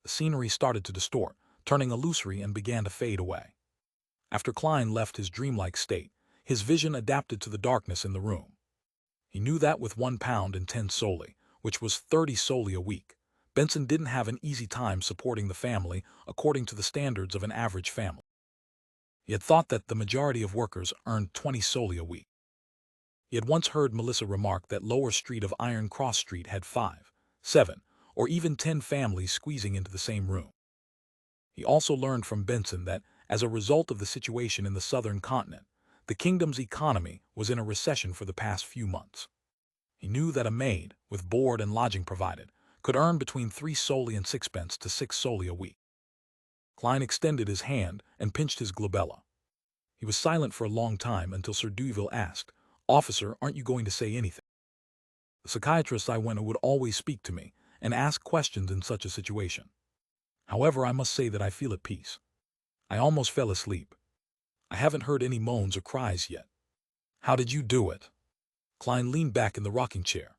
The scenery started to distort, turning illusory and began to fade away. After Klein left his dreamlike state, his vision adapted to the darkness in the room. He knew that with £1 and 10 solely, which was 30 solely a week, Benson didn't have an easy time supporting the family according to the standards of an average family. He had thought that the majority of workers earned 20 solely a week. He had once heard Melissa remark that Lower Street of Iron Cross Street had 5, 7, or even 10 families squeezing into the same room. He also learned from Benson that, as a result of the situation in the southern continent, the kingdom's economy was in a recession for the past few months. He knew that a maid, with board and lodging provided, could earn between 3 solely and sixpence to 6 solely a week. Klein extended his hand and pinched his glabella. He was silent for a long time until Sir Duville asked, "Officer, aren't you going to say anything?" The psychiatrist I went to would always speak to me and ask questions in such a situation. However, I must say that I feel at peace. I almost fell asleep. I haven't heard any moans or cries yet. How did you do it? Klein leaned back in the rocking chair.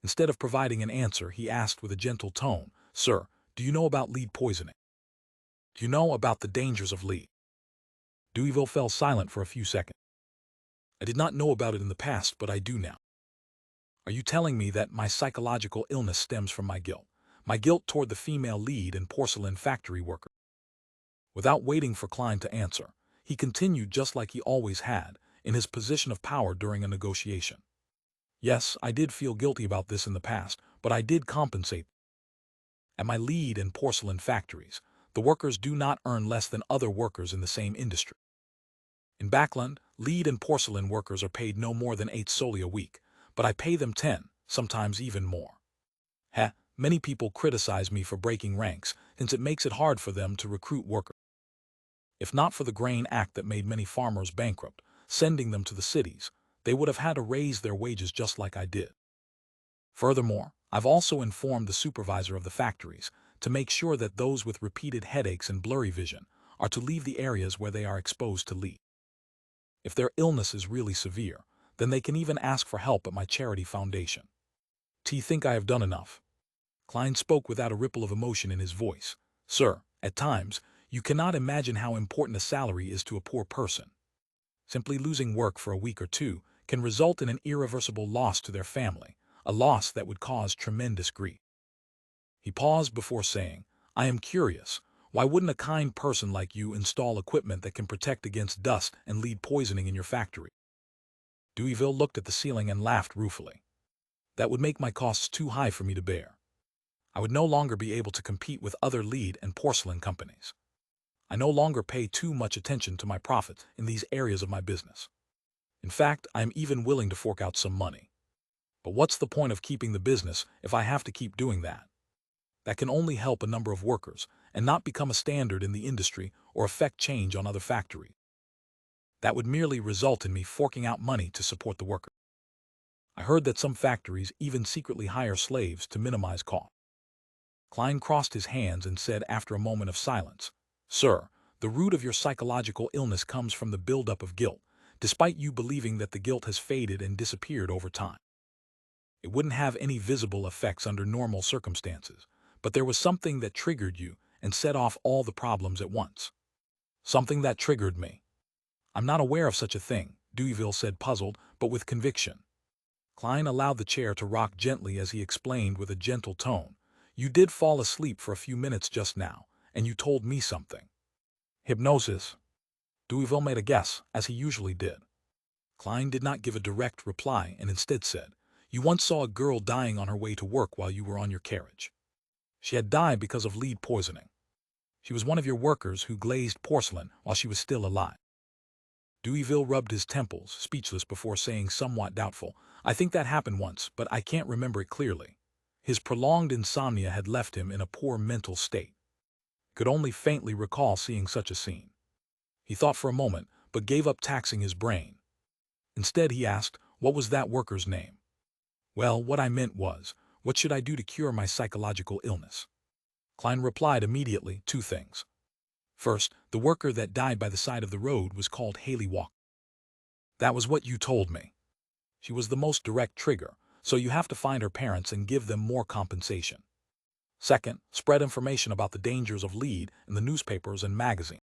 Instead of providing an answer, he asked with a gentle tone, "Sir, do you know about lead poisoning? Do you know about the dangers of lead?" Duville fell silent for a few seconds. "I did not know about it in the past, but I do now." "Are you telling me that my psychological illness stems from my guilt? My guilt toward the female lead and porcelain factory worker?" Without waiting for Klein to answer, he continued just like he always had, in his position of power during a negotiation. "Yes, I did feel guilty about this in the past, but I did compensate. At my lead and porcelain factories, the workers do not earn less than other workers in the same industry. In Backland, lead and porcelain workers are paid no more than 8 solely a week, but I pay them 10, sometimes even more. Many people criticize me for breaking ranks, since it makes it hard for them to recruit workers. If not for the Grain Act that made many farmers bankrupt, sending them to the cities, they would have had to raise their wages just like I did. Furthermore, I've also informed the supervisor of the factories to make sure that those with repeated headaches and blurry vision are to leave the areas where they are exposed to lead. If their illness is really severe, then they can even ask for help at my charity foundation. Do you think I have done enough?" Klein spoke without a ripple of emotion in his voice. "Sir, at times, you cannot imagine how important a salary is to a poor person. Simply losing work for a week or two can result in an irreversible loss to their family, a loss that would cause tremendous grief." He paused before saying, "I am curious, why wouldn't a kind person like you install equipment that can protect against dust and lead poisoning in your factory?" Duville looked at the ceiling and laughed ruefully. "That would make my costs too high for me to bear. I would no longer be able to compete with other lead and porcelain companies. I no longer pay too much attention to my profits in these areas of my business. In fact, I am even willing to fork out some money. But what's the point of keeping the business if I have to keep doing that? That can only help a number of workers and not become a standard in the industry or affect change on other factories. That would merely result in me forking out money to support the workers. I heard that some factories even secretly hire slaves to minimize cost." Klein crossed his hands and said after a moment of silence, "Sir, the root of your psychological illness comes from the buildup of guilt, despite you believing that the guilt has faded and disappeared over time. It wouldn't have any visible effects under normal circumstances, but there was something that triggered you and set off all the problems at once." "Something that triggered me? I'm not aware of such a thing," Duville said, puzzled, but with conviction. Klein allowed the chair to rock gently as he explained with a gentle tone, "You did fall asleep for a few minutes just now, and you told me something." "Hypnosis?" Duville made a guess, as he usually did. Klein did not give a direct reply and instead said, "You once saw a girl dying on her way to work while you were on your carriage. She had died because of lead poisoning. She was one of your workers who glazed porcelain while she was still alive." Duville rubbed his temples, speechless before saying somewhat doubtful, "I think that happened once, but I can't remember it clearly." His prolonged insomnia had left him in a poor mental state. He could only faintly recall seeing such a scene. He thought for a moment, but gave up taxing his brain. Instead, he asked, "What was that worker's name?" "Well, what I meant was, what should I do to cure my psychological illness?" Klein replied immediately, 2 things. First, the worker that died by the side of the road was called Haley Walker. That was what you told me. She was the most direct trigger, so you have to find her parents and give them more compensation. Second, spread information about the dangers of lead in the newspapers and magazines.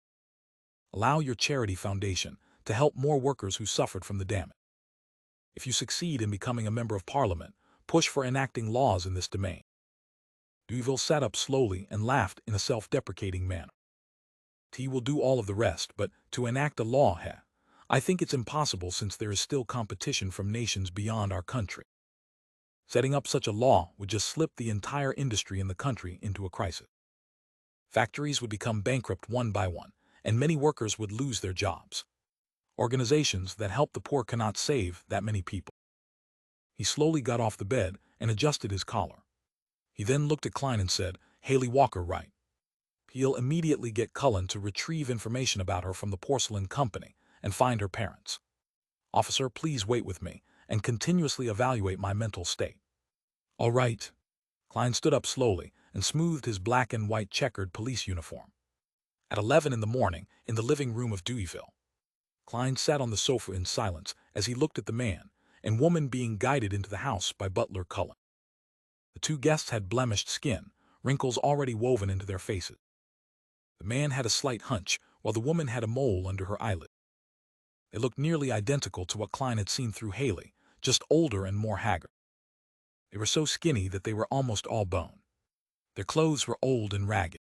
Allow your charity foundation to help more workers who suffered from the damage. If you succeed in becoming a member of Parliament, push for enacting laws in this domain. Duville sat up slowly and laughed in a self-deprecating manner. He will do all of the rest, but to enact a law, I think it's impossible since there is still competition from nations beyond our country. Setting up such a law would just slip the entire industry in the country into a crisis. Factories would become bankrupt one by one, and many workers would lose their jobs. Organizations that help the poor cannot save that many people. He slowly got off the bed and adjusted his collar. He then looked at Klein and said, "Haley Walker, right? He'll immediately get Cullen to retrieve information about her from the porcelain company and find her parents. Officer, please wait with me and continuously evaluate my mental state." "All right." Klein stood up slowly and smoothed his black and white checkered police uniform. At 11 in the morning, in the living room of Deweyville, Klein sat on the sofa in silence as he looked at the man and woman being guided into the house by butler Cullen. The two guests had blemished skin, wrinkles already woven into their faces. The man had a slight hunch, while the woman had a mole under her eyelid. They looked nearly identical to what Klein had seen through Haley, just older and more haggard. They were so skinny that they were almost all bone. Their clothes were old and ragged.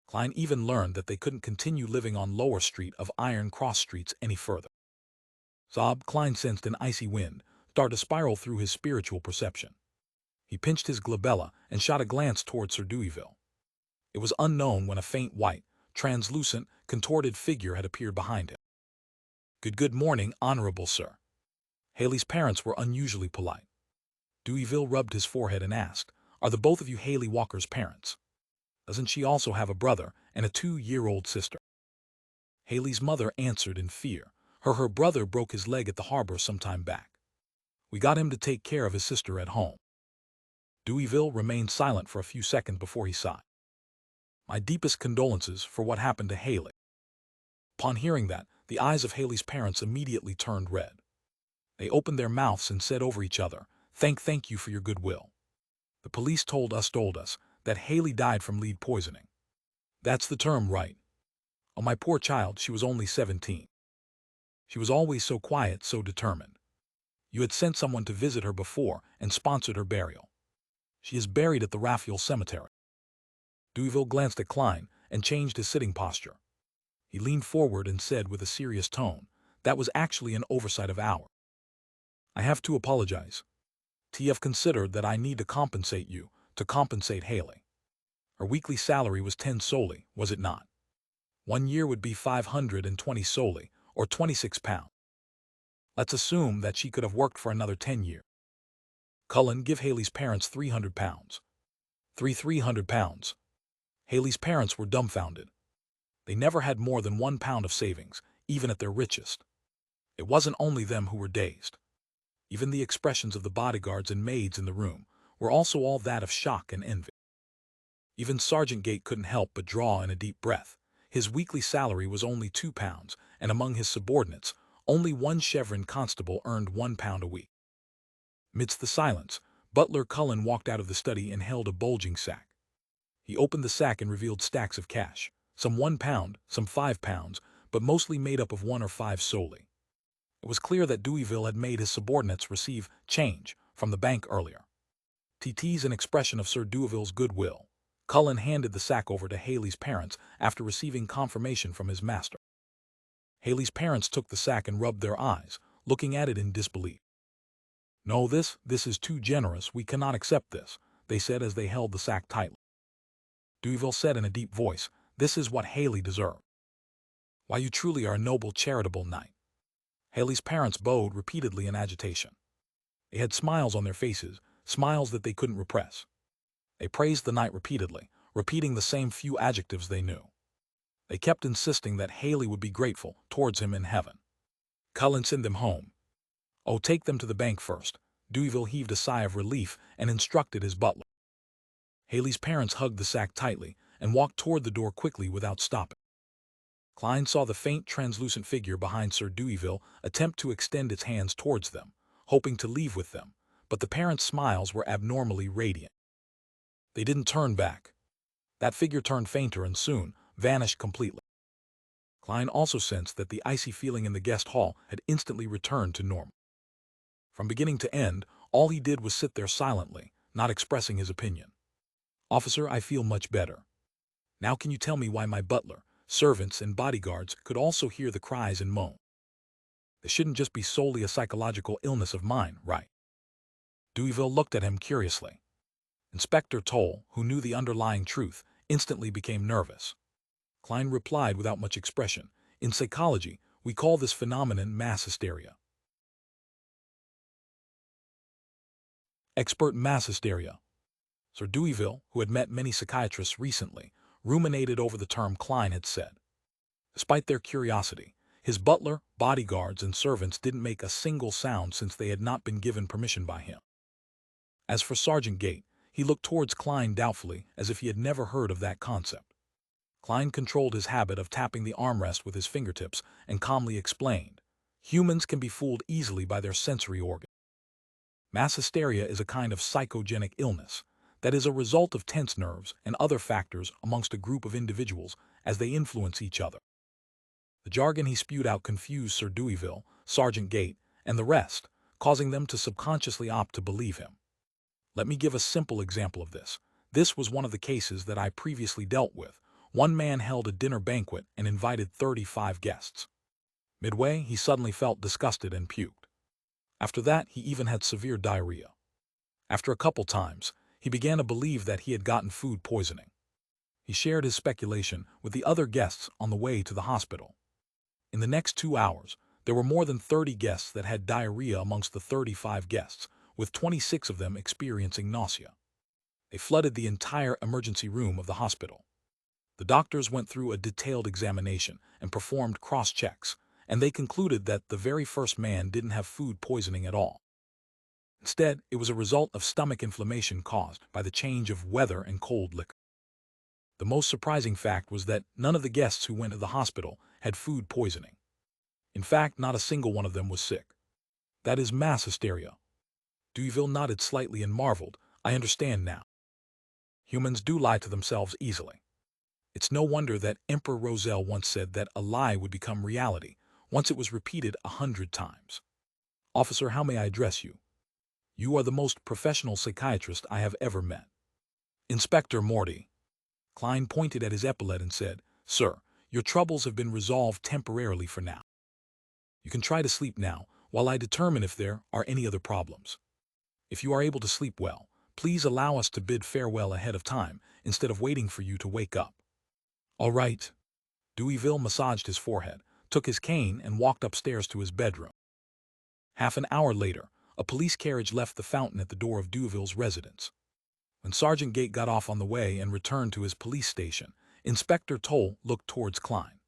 Klein even learned that they couldn't continue living on Lower Street of Iron Cross Streets any further. Klein sensed an icy wind start to spiral through his spiritual perception. He pinched his glabella and shot a glance toward Sir Deweyville. It was unknown when a faint white, translucent, contorted figure had appeared behind him. Good morning, Honorable Sir." Haley's parents were unusually polite. Deweyville rubbed his forehead and asked, "Are the both of you Haley Walker's parents? Doesn't she also have a brother and a 2-year-old sister?" Haley's mother answered in fear. Her brother broke his leg at the harbor some time back. We got him to take care of his sister at home." Deweyville remained silent for a few seconds before he sighed. "My deepest condolences for what happened to Haley." Upon hearing that, the eyes of Haley's parents immediately turned red. They opened their mouths and said over each other, Thank you for your goodwill. The police told us that Haley died from lead poisoning." "That's the term, right? Oh, my poor child, she was only 17. She was always so quiet, so determined. You had sent someone to visit her before and sponsored her burial. She is buried at the Raphael Cemetery." Deweyville glanced at Klein and changed his sitting posture. He leaned forward and said with a serious tone, "That was actually an oversight of ours. I have to apologize. TF considered that I need to compensate you to compensate Haley. Her weekly salary was 10 solely, was it not? 1 year would be 520 solely, or £26. Let's assume that she could have worked for another 10 years. Cullen, give Haley's parents £300. £300. Haley's parents were dumbfounded. They never had more than £1 of savings, even at their richest. It wasn't only them who were dazed. Even the expressions of the bodyguards and maids in the room were also all that of shock and envy. Even Sergeant Gate couldn't help but draw in a deep breath. His weekly salary was only £2, and among his subordinates, only one chevron constable earned £1 a week. Amidst the silence, butler Cullen walked out of the study and held a bulging sack. He opened the sack and revealed stacks of cash, some £1, some £5, but mostly made up of 1 or 5 solely. It was clear that Deweyville had made his subordinates receive change from the bank earlier. TT's an expression of Sir Deweyville's goodwill. Cullen handed the sack over to Haley's parents after receiving confirmation from his master. Haley's parents took the sack and rubbed their eyes, looking at it in disbelief. "No, this is too generous. We cannot accept this," they said as they held the sack tightly. Deweyville said in a deep voice, "This is what Haley deserved." "Why, you truly are a noble, charitable knight." Haley's parents bowed repeatedly in agitation. They had smiles on their faces, smiles that they couldn't repress. They praised the knight repeatedly, repeating the same few adjectives they knew. They kept insisting that Haley would be grateful towards him in heaven. "Cullen, send them home." "Oh, take them to the bank first." Deweyville heaved a sigh of relief and instructed his butler. Haley's parents hugged the sack tightly and walked toward the door quickly without stopping. Klein saw the faint, translucent figure behind Sir Deweyville attempt to extend its hands towards them, hoping to leave with them, but the parents' smiles were abnormally radiant. They didn't turn back. That figure turned fainter and soon vanished completely. Klein also sensed that the icy feeling in the guest hall had instantly returned to normal. From beginning to end, all he did was sit there silently, not expressing his opinion. "Officer, I feel much better. Now can you tell me why my butler, servants, and bodyguards could also hear the cries and moan? This shouldn't just be solely a psychological illness of mine, right?" Deweyville looked at him curiously. Inspector Toll, who knew the underlying truth, instantly became nervous. Klein replied without much expression, "In psychology, we call this phenomenon mass hysteria." Expert mass hysteria. Sir Deweyville, who had met many psychiatrists recently, ruminated over the term Klein had said. Despite their curiosity, his butler, bodyguards, and servants didn't make a single sound since they had not been given permission by him. As for Sergeant Gate, he looked towards Klein doubtfully, as if he had never heard of that concept. Klein controlled his habit of tapping the armrest with his fingertips and calmly explained, "Humans can be fooled easily by their sensory organs. Mass hysteria is a kind of psychogenic illness that is a result of tense nerves and other factors amongst a group of individuals as they influence each other." The jargon he spewed out confused Sir Deweyville, Sergeant Gate, and the rest, causing them to subconsciously opt to believe him. Let me give a simple example of this. This was one of the cases that I previously dealt with. One man held a dinner banquet and invited 35 guests. Midway, he suddenly felt disgusted and puked. After that, he even had severe diarrhea. After a couple times, he began to believe that he had gotten food poisoning. He shared his speculation with the other guests on the way to the hospital. In the next 2 hours, there were more than 30 guests that had diarrhea amongst the 35 guests, with 26 of them experiencing nausea. They flooded the entire emergency room of the hospital. The doctors went through a detailed examination and performed cross-checks, and they concluded that the very first man didn't have food poisoning at all. Instead, it was a result of stomach inflammation caused by the change of weather and cold liquor. The most surprising fact was that none of the guests who went to the hospital had food poisoning. In fact, not a single one of them was sick. That is mass hysteria. Deweyville nodded slightly and marveled, "I understand now. Humans do lie to themselves easily. It's no wonder that Emperor Roselle once said that a lie would become reality once it was repeated 100 times. Officer, how may I address you? You are the most professional psychiatrist I have ever met." "Inspector Morty." Klein pointed at his epaulette and said, "Sir, your troubles have been resolved temporarily for now. You can try to sleep now while I determine if there are any other problems. If you are able to sleep well, please allow us to bid farewell ahead of time instead of waiting for you to wake up." "All right." Deweyville massaged his forehead, took his cane, and walked upstairs to his bedroom. Half an hour later, a police carriage left the fountain at the door of Deweyville's residence. When Sergeant Gate got off on the way and returned to his police station, Inspector Toll looked towards Klein.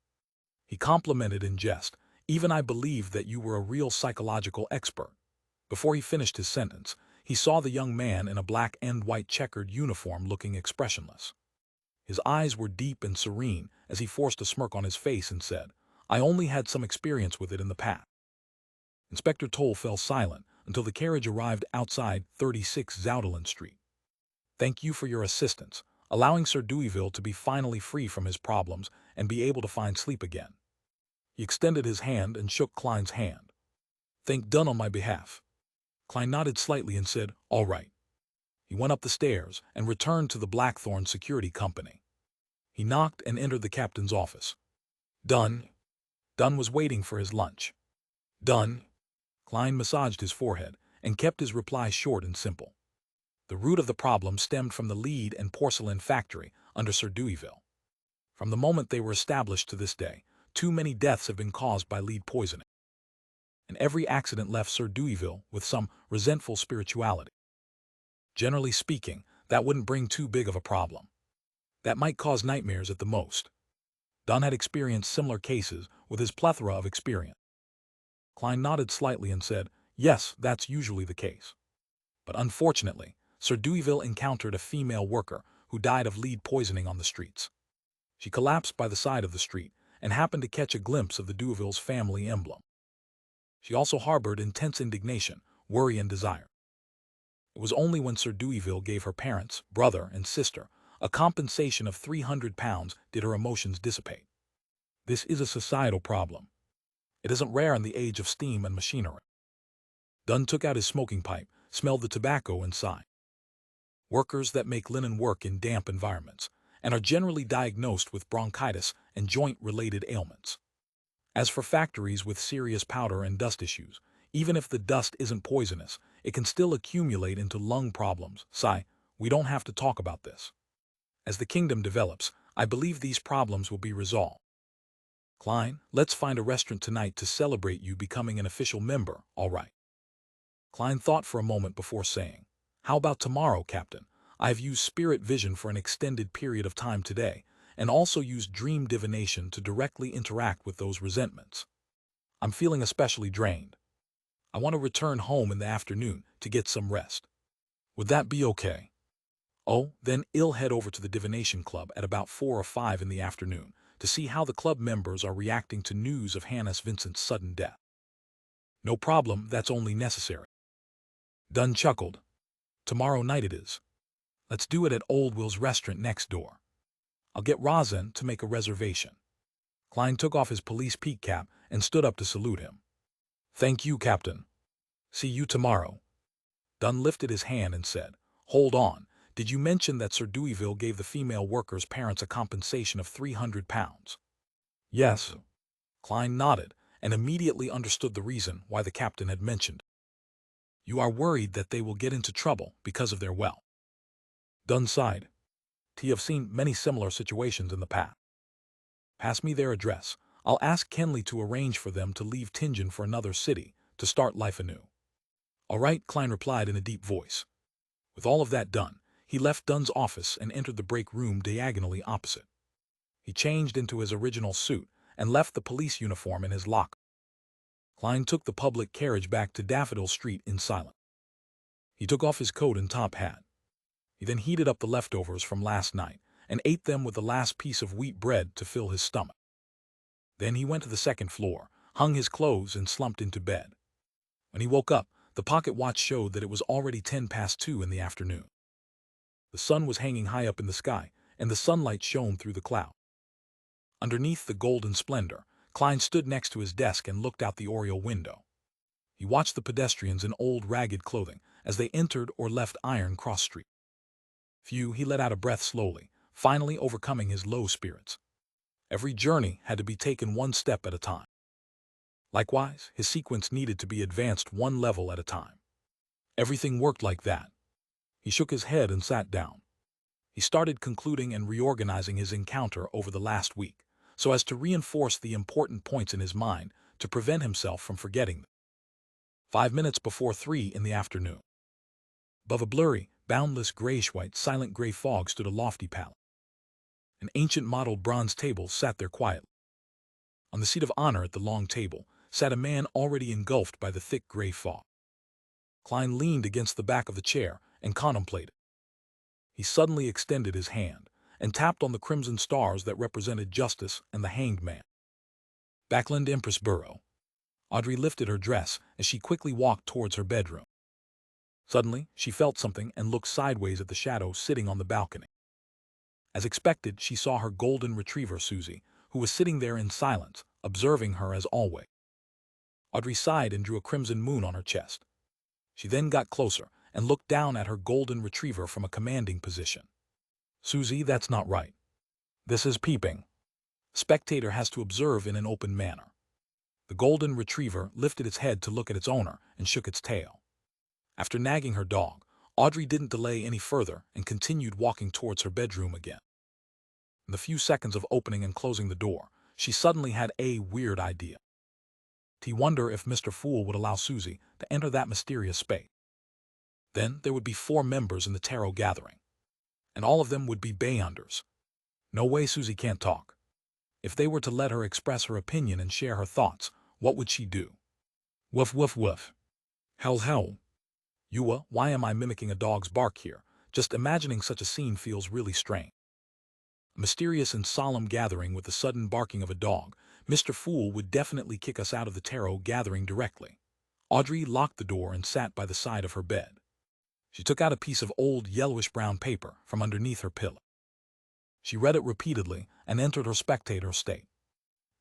He complimented in jest, "Even I believed that you were a real psychological expert." Before he finished his sentence, he saw the young man in a black and white checkered uniform looking expressionless. His eyes were deep and serene as he forced a smirk on his face and said, "I only had some experience with it in the past." Inspector Toll fell silent until the carriage arrived outside 36 Zoudeland Street. "Thank you for your assistance, allowing Sir Deweyville to be finally free from his problems and be able to find sleep again." He extended his hand and shook Klein's hand. "Thank done on my behalf." Klein nodded slightly and said, "All right." He went up the stairs and returned to the Blackthorn Security Company. He knocked and entered the captain's office. "Done." Dunn was waiting for his lunch. "Done." Klein massaged his forehead and kept his reply short and simple. The root of the problem stemmed from the lead and porcelain factory under Sir Deweyville. From the moment they were established to this day, too many deaths have been caused by lead poisoning. And every accident left Sir Deweyville with some resentful spirituality. Generally speaking, that wouldn't bring too big of a problem. That might cause nightmares at the most. Dunn had experienced similar cases with his plethora of experience. Klein nodded slightly and said, "Yes, that's usually the case." But unfortunately, Sir Deweyville encountered a female worker who died of lead poisoning on the streets. She collapsed by the side of the street and happened to catch a glimpse of the Deweyville's family emblem. She also harbored intense indignation, worry, and desire. It was only when Sir Deweyville gave her parents, brother, and sister a compensation of £300 did her emotions dissipate. This is a societal problem. It isn't rare in the age of steam and machinery. Dunn took out his smoking pipe, smelled the tobacco, and sighed. Workers that make linen work in damp environments and are generally diagnosed with bronchitis and joint-related ailments. As for factories with serious powder and dust issues, even if the dust isn't poisonous, it can still accumulate into lung problems. Sigh, we don't have to talk about this. As the kingdom develops, I believe these problems will be resolved. Klein, let's find a restaurant tonight to celebrate you becoming an official member, all right? Klein thought for a moment before saying, how about tomorrow, Captain? I've used spirit vision for an extended period of time today, and also used dream divination to directly interact with those resentments. I'm feeling especially drained. I want to return home in the afternoon to get some rest. Would that be okay? Oh, then I'll head over to the Divination Club at about 4 or 5 in the afternoon to see how the club members are reacting to news of Hannah Vincent's sudden death. No problem, that's only necessary. Dunn chuckled. Tomorrow night it is. Let's do it at Old Will's restaurant next door. I'll get Rosin to make a reservation. Klein took off his police peak cap and stood up to salute him. Thank you, Captain. See you tomorrow. Dunn lifted his hand and said, hold on, did you mention that Sir Deweyville gave the female workers' parents a compensation of £300? Yes. Klein nodded and immediately understood the reason why the captain had mentioned. You are worried that they will get into trouble because of their wealth. Dunn sighed. I've seen many similar situations in the past. Pass me their address. I'll ask Kenley to arrange for them to leave Tingen for another city to start life anew. All right, Klein replied in a deep voice. With all of that done, he left Dunn's office and entered the break room diagonally opposite. He changed into his original suit and left the police uniform in his locker. Klein took the public carriage back to Daffodil Street in silence. He took off his coat and top hat. He then heated up the leftovers from last night and ate them with the last piece of wheat bread to fill his stomach. Then he went to the second floor, hung his clothes, and slumped into bed. When he woke up, the pocket watch showed that it was already 2:10 in the afternoon. The sun was hanging high up in the sky, and the sunlight shone through the cloud. Underneath the golden splendor, Klein stood next to his desk and looked out the oriel window. He watched the pedestrians in old ragged clothing as they entered or left Iron Cross Street. He let out a breath slowly, finally overcoming his low spirits. Every journey had to be taken one step at a time. Likewise, his sequence needed to be advanced one level at a time. Everything worked like that. He shook his head and sat down. He started concluding and reorganizing his encounter over the last week, so as to reinforce the important points in his mind to prevent himself from forgetting them. 5 minutes before 3 in the afternoon. Above a blurry, boundless grayish-white, silent gray fog stood a lofty palace. An ancient mottled bronze table sat there quietly. On the seat of honor at the long table sat a man already engulfed by the thick gray fog. Klein leaned against the back of the chair and contemplated. He suddenly extended his hand and tapped on the crimson stars that represented justice and the hanged man. Backland Empress Burrow. Audrey lifted her dress as she quickly walked towards her bedroom. Suddenly, she felt something and looked sideways at the shadow sitting on the balcony. As expected, she saw her golden retriever, Susie, who was sitting there in silence, observing her as always. Audrey sighed and drew a crimson moon on her chest. She then got closer and looked down at her golden retriever from a commanding position. Susie, that's not right. This is peeping. Spectator has to observe in an open manner. The golden retriever lifted its head to look at its owner and shook its tail. After nagging her dog, Audrey didn't delay any further and continued walking towards her bedroom again. In the few seconds of opening and closing the door, she suddenly had a weird idea. To wonder if Mr. Fool would allow Susie to enter that mysterious space. Then there would be 4 members in the tarot gathering, and all of them would be Bayunders. No way, Susie can't talk. If they were to let her express her opinion and share her thoughts, what would she do? Woof, woof, woof. Howl, howl. Yua, why am I mimicking a dog's bark here? Just imagining such a scene feels really strange. A mysterious and solemn gathering with the sudden barking of a dog. Mr. Fool would definitely kick us out of the tarot gathering directly. Audrey locked the door and sat by the side of her bed. She took out a piece of old yellowish-brown paper from underneath her pillow. She read it repeatedly and entered her spectator state.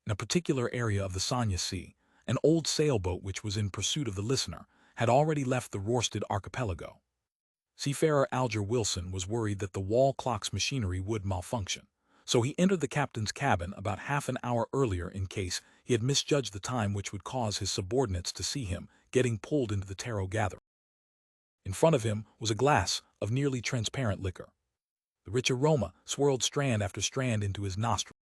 In a particular area of the Sanya Sea, an old sailboat which was in pursuit of the listener had already left the Rorsted archipelago. Seafarer Alger Wilson was worried that the wall clock's machinery would malfunction, so he entered the captain's cabin about half an hour earlier in case he had misjudged the time, which would cause his subordinates to see him getting pulled into the taro gathering. In front of him was a glass of nearly transparent liquor. The rich aroma swirled strand after strand into his nostrils.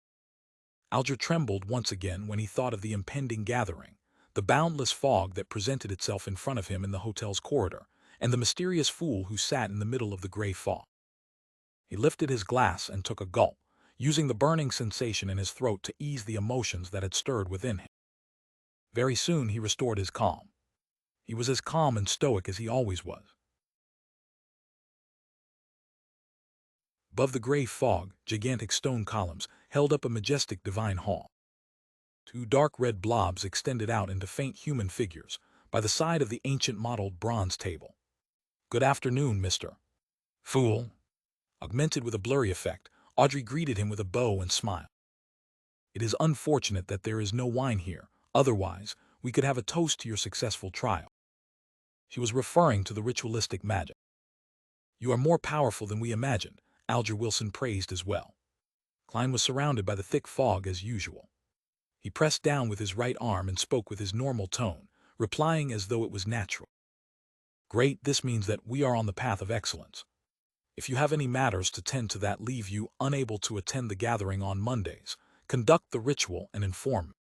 Alger trembled once again when he thought of the impending gathering, the boundless fog that presented itself in front of him in the hotel's corridor, and the mysterious fool who sat in the middle of the gray fog. He lifted his glass and took a gulp, using the burning sensation in his throat to ease the emotions that had stirred within him. Very soon he restored his calm. He was as calm and stoic as he always was. Above the gray fog, gigantic stone columns held up a majestic divine hall. Two dark red blobs extended out into faint human figures by the side of the ancient mottled bronze table. "Good afternoon, Mr. Fool." Augmented with a blurry effect, Audrey greeted him with a bow and smile. "It is unfortunate that there is no wine here, otherwise we could have a toast to your successful trial." She was referring to the ritualistic magic. "You are more powerful than we imagined," Alger Wilson praised as well. Klein was surrounded by the thick fog as usual. He pressed down with his right arm and spoke with his normal tone, replying as though it was natural. "Great, this means that we are on the path of excellence. If you have any matters to tend to that leave you unable to attend the gathering on Mondays, conduct the ritual and inform me.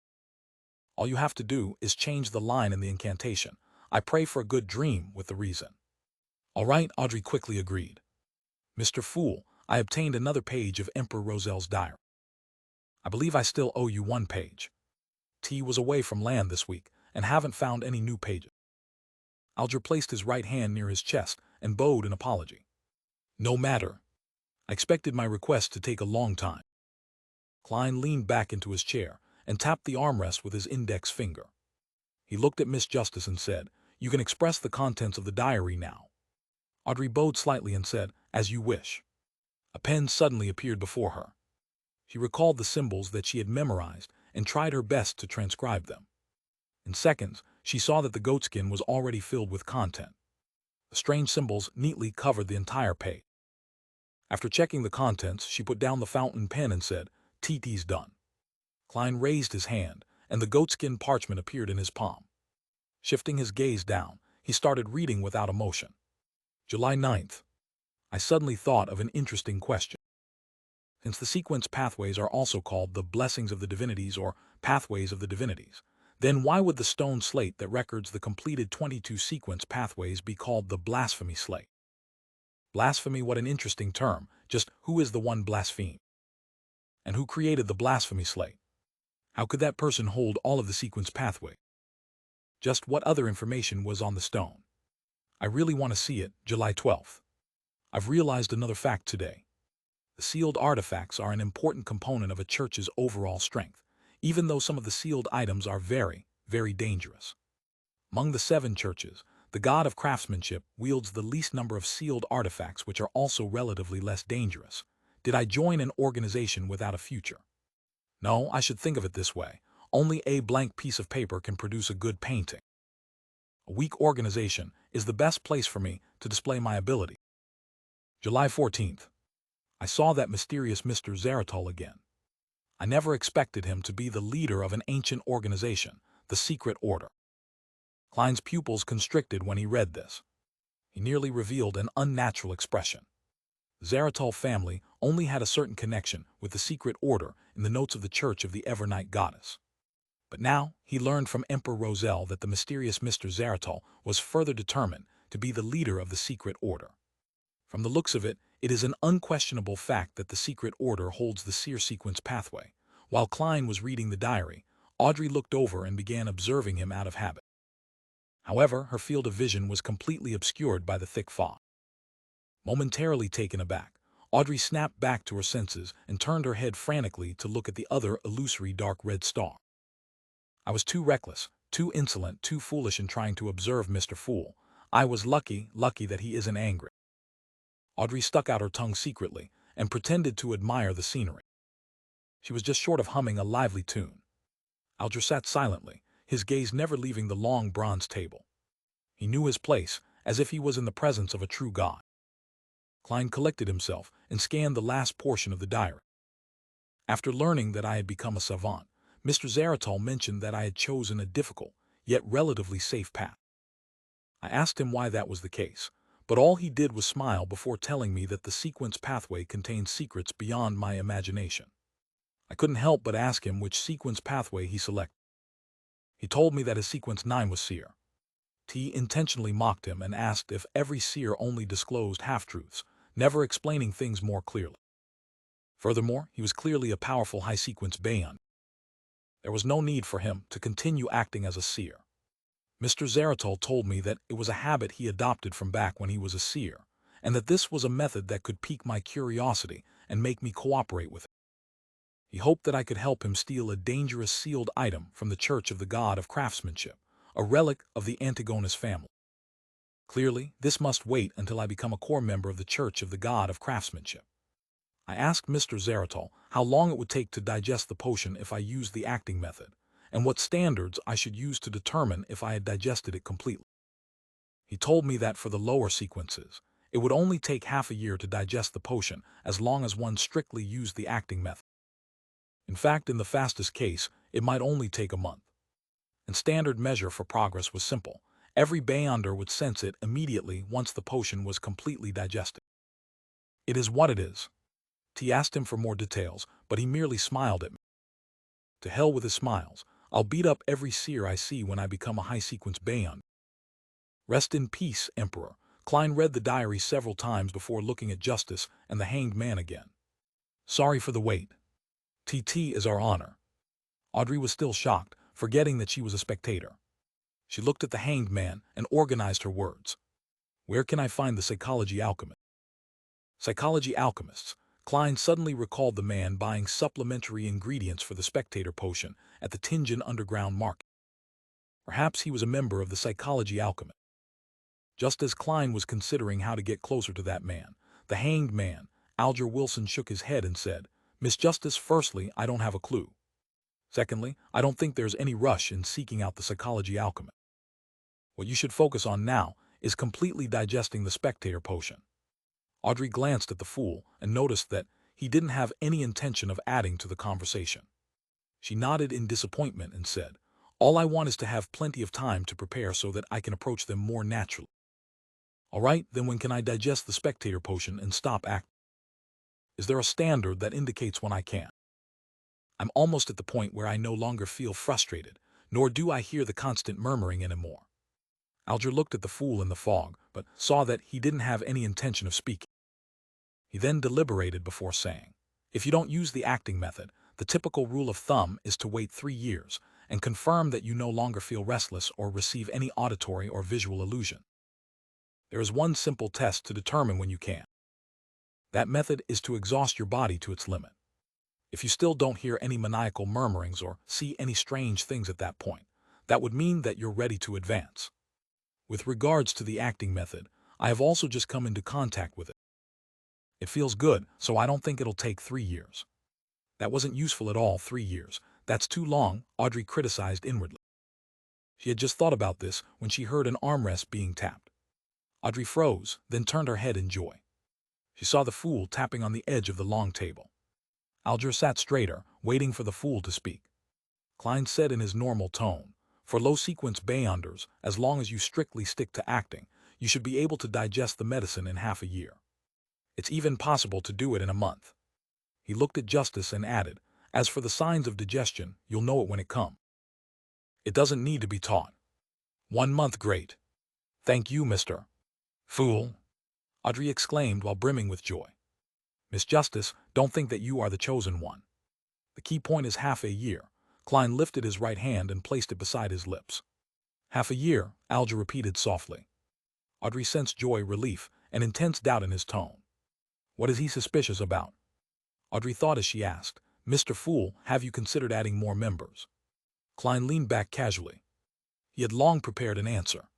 All you have to do is change the line in the incantation. I pray for a good dream with the reason." "All right," Audrey quickly agreed. "Mr. Fool, I obtained another page of Emperor Rosel's diary. I believe I still owe you one page. T was away from land this week and haven't found any new pages." Alger placed his right hand near his chest and bowed in apology. "No matter. I expected my request to take a long time." Klein leaned back into his chair and tapped the armrest with his index finger. He looked at Miss Justice and said, "You can express the contents of the diary now." Audrey bowed slightly and said, "As you wish." A pen suddenly appeared before her. She recalled the symbols that she had memorized and tried her best to transcribe them. In seconds, she saw that the goatskin was already filled with content. The strange symbols neatly covered the entire page. After checking the contents, she put down the fountain pen and said, "TT's done." Klein raised his hand, and the goatskin parchment appeared in his palm. Shifting his gaze down, he started reading without emotion. July 9th. I suddenly thought of an interesting question. Since the sequence pathways are also called the blessings of the divinities or pathways of the divinities, then why would the stone slate that records the completed 22 sequence pathways be called the blasphemy slate? Blasphemy, what an interesting term. Just who is the one blasphemed? And who created the blasphemy slate? How could that person hold all of the sequence pathway? Just what other information was on the stone? I really want to see it. July 12th. I've realized another fact today. The sealed artifacts are an important component of a church's overall strength, even though some of the sealed items are very, very dangerous. Among the 7 churches, the god of craftsmanship wields the least number of sealed artifacts, which are also relatively less dangerous. Did I join an organization without a future? No, I should think of it this way. Only a blank piece of paper can produce a good painting. A weak organization is the best place for me to display my ability. July 14th. I saw that mysterious Mr. Zaratol again. I never expected him to be the leader of an ancient organization, the Secret Order. Klein's pupils constricted when he read this. He nearly revealed an unnatural expression. The Zaratol family only had a certain connection with the Secret Order in the notes of the Church of the Evernight Goddess. But now he learned from Emperor Rosel that the mysterious Mr. Zaratol was further determined to be the leader of the Secret Order. From the looks of it, it is an unquestionable fact that the Secret Order holds the seer sequence pathway. While Klein was reading the diary, Audrey looked over and began observing him out of habit. However, her field of vision was completely obscured by the thick fog. Momentarily taken aback, Audrey snapped back to her senses and turned her head frantically to look at the other illusory dark red star. "I was too reckless, too insolent, too foolish in trying to observe Mr. Fool. I was lucky that he isn't angry. Audrey stuck out her tongue secretly and pretended to admire the scenery. She was just short of humming a lively tune. Alger sat silently, his gaze never leaving the long bronze table. He knew his place, as if he was in the presence of a true god. Klein collected himself and scanned the last portion of the diary. After learning that I had become a savant, Mr. Zaratol mentioned that I had chosen a difficult, yet relatively safe path. I asked him why that was the case, but all he did was smile before telling me that the sequence pathway contained secrets beyond my imagination. I couldn't help but ask him which sequence pathway he selected. He told me that his sequence 9 was seer. T intentionally mocked him and asked if every seer only disclosed half-truths, never explaining things more clearly. Furthermore, he was clearly a powerful high-sequence Bayon. There was no need for him to continue acting as a seer. Mr. Zaratol told me that it was a habit he adopted from back when he was a seer, and that this was a method that could pique my curiosity and make me cooperate with it. He hoped that I could help him steal a dangerous sealed item from the Church of the God of Craftsmanship, a relic of the Antigonus family. Clearly, this must wait until I become a core member of the Church of the God of Craftsmanship. I asked Mr. Zaratol how long it would take to digest the potion if I used the acting method, and what standards I should use to determine if I had digested it completely. He told me that for the lower sequences, it would only take half a year to digest the potion as long as one strictly used the acting method. In fact, in the fastest case, it might only take a month. And standard measure for progress was simple. Every Beyonder would sense it immediately once the potion was completely digested. It is what it is. T asked him for more details, but he merely smiled at me. To hell with his smiles. I'll beat up every seer I see when I become a high-sequence Beyonder. Rest in peace, Emperor. Klein read the diary several times before looking at Justice and the hanged man again. Sorry for the wait. TT is our honor. Audrey was still shocked, forgetting that she was a spectator. She looked at the hanged man and organized her words. Where can I find the psychology alchemist? Psychology alchemists. Klein suddenly recalled the man buying supplementary ingredients for the spectator potion at the Tingen underground market. Perhaps he was a member of the psychology alchemist. Just as Klein was considering how to get closer to that man, the hanged man, Alger Wilson, shook his head and said, Miss Justice, firstly, I don't have a clue. Secondly, I don't think there's any rush in seeking out the psychology alchemist. What you should focus on now is completely digesting the spectator potion. Audrey glanced at the fool and noticed that he didn't have any intention of adding to the conversation. She nodded in disappointment and said, All I want is to have plenty of time to prepare so that I can approach them more naturally. All right, then when can I digest the spectator potion and stop acting? Is there a standard that indicates when I can? I'm almost at the point where I no longer feel frustrated, nor do I hear the constant murmuring anymore. Alger looked at the fool in the fog, but saw that he didn't have any intention of speaking. He then deliberated before saying, If you don't use the acting method, the typical rule of thumb is to wait 3 years and confirm that you no longer feel restless or receive any auditory or visual illusion. There is one simple test to determine when you can. That method is to exhaust your body to its limit. If you still don't hear any maniacal murmurings or see any strange things at that point, that would mean that you're ready to advance. With regards to the acting method, I have also just come into contact with it. It feels good, so I don't think it'll take 3 years. That wasn't useful at all, 3 years. That's too long, Audrey criticized inwardly. She had just thought about this when she heard an armrest being tapped. Audrey froze, then turned her head in joy. She saw the fool tapping on the edge of the long table. Alger sat straighter, waiting for the fool to speak. Klein said in his normal tone, For low-sequence Beyonders, as long as you strictly stick to acting, you should be able to digest the medicine in half a year. It's even possible to do it in a month. He looked at Justice and added, As for the signs of digestion, you'll know it when it comes. It doesn't need to be taught. 1 month, great. Thank you, Mr. Fool, Audrey exclaimed while brimming with joy. Miss Justice, don't think that you are the chosen one. The key point is half a year. Klein lifted his right hand and placed it beside his lips. Half a year, Alger repeated softly. Audrey sensed joy, relief, and intense doubt in his tone. What is he suspicious about? Audrey thought as she asked, Mr. Fool, have you considered adding more members? Klein leaned back casually. He had long prepared an answer.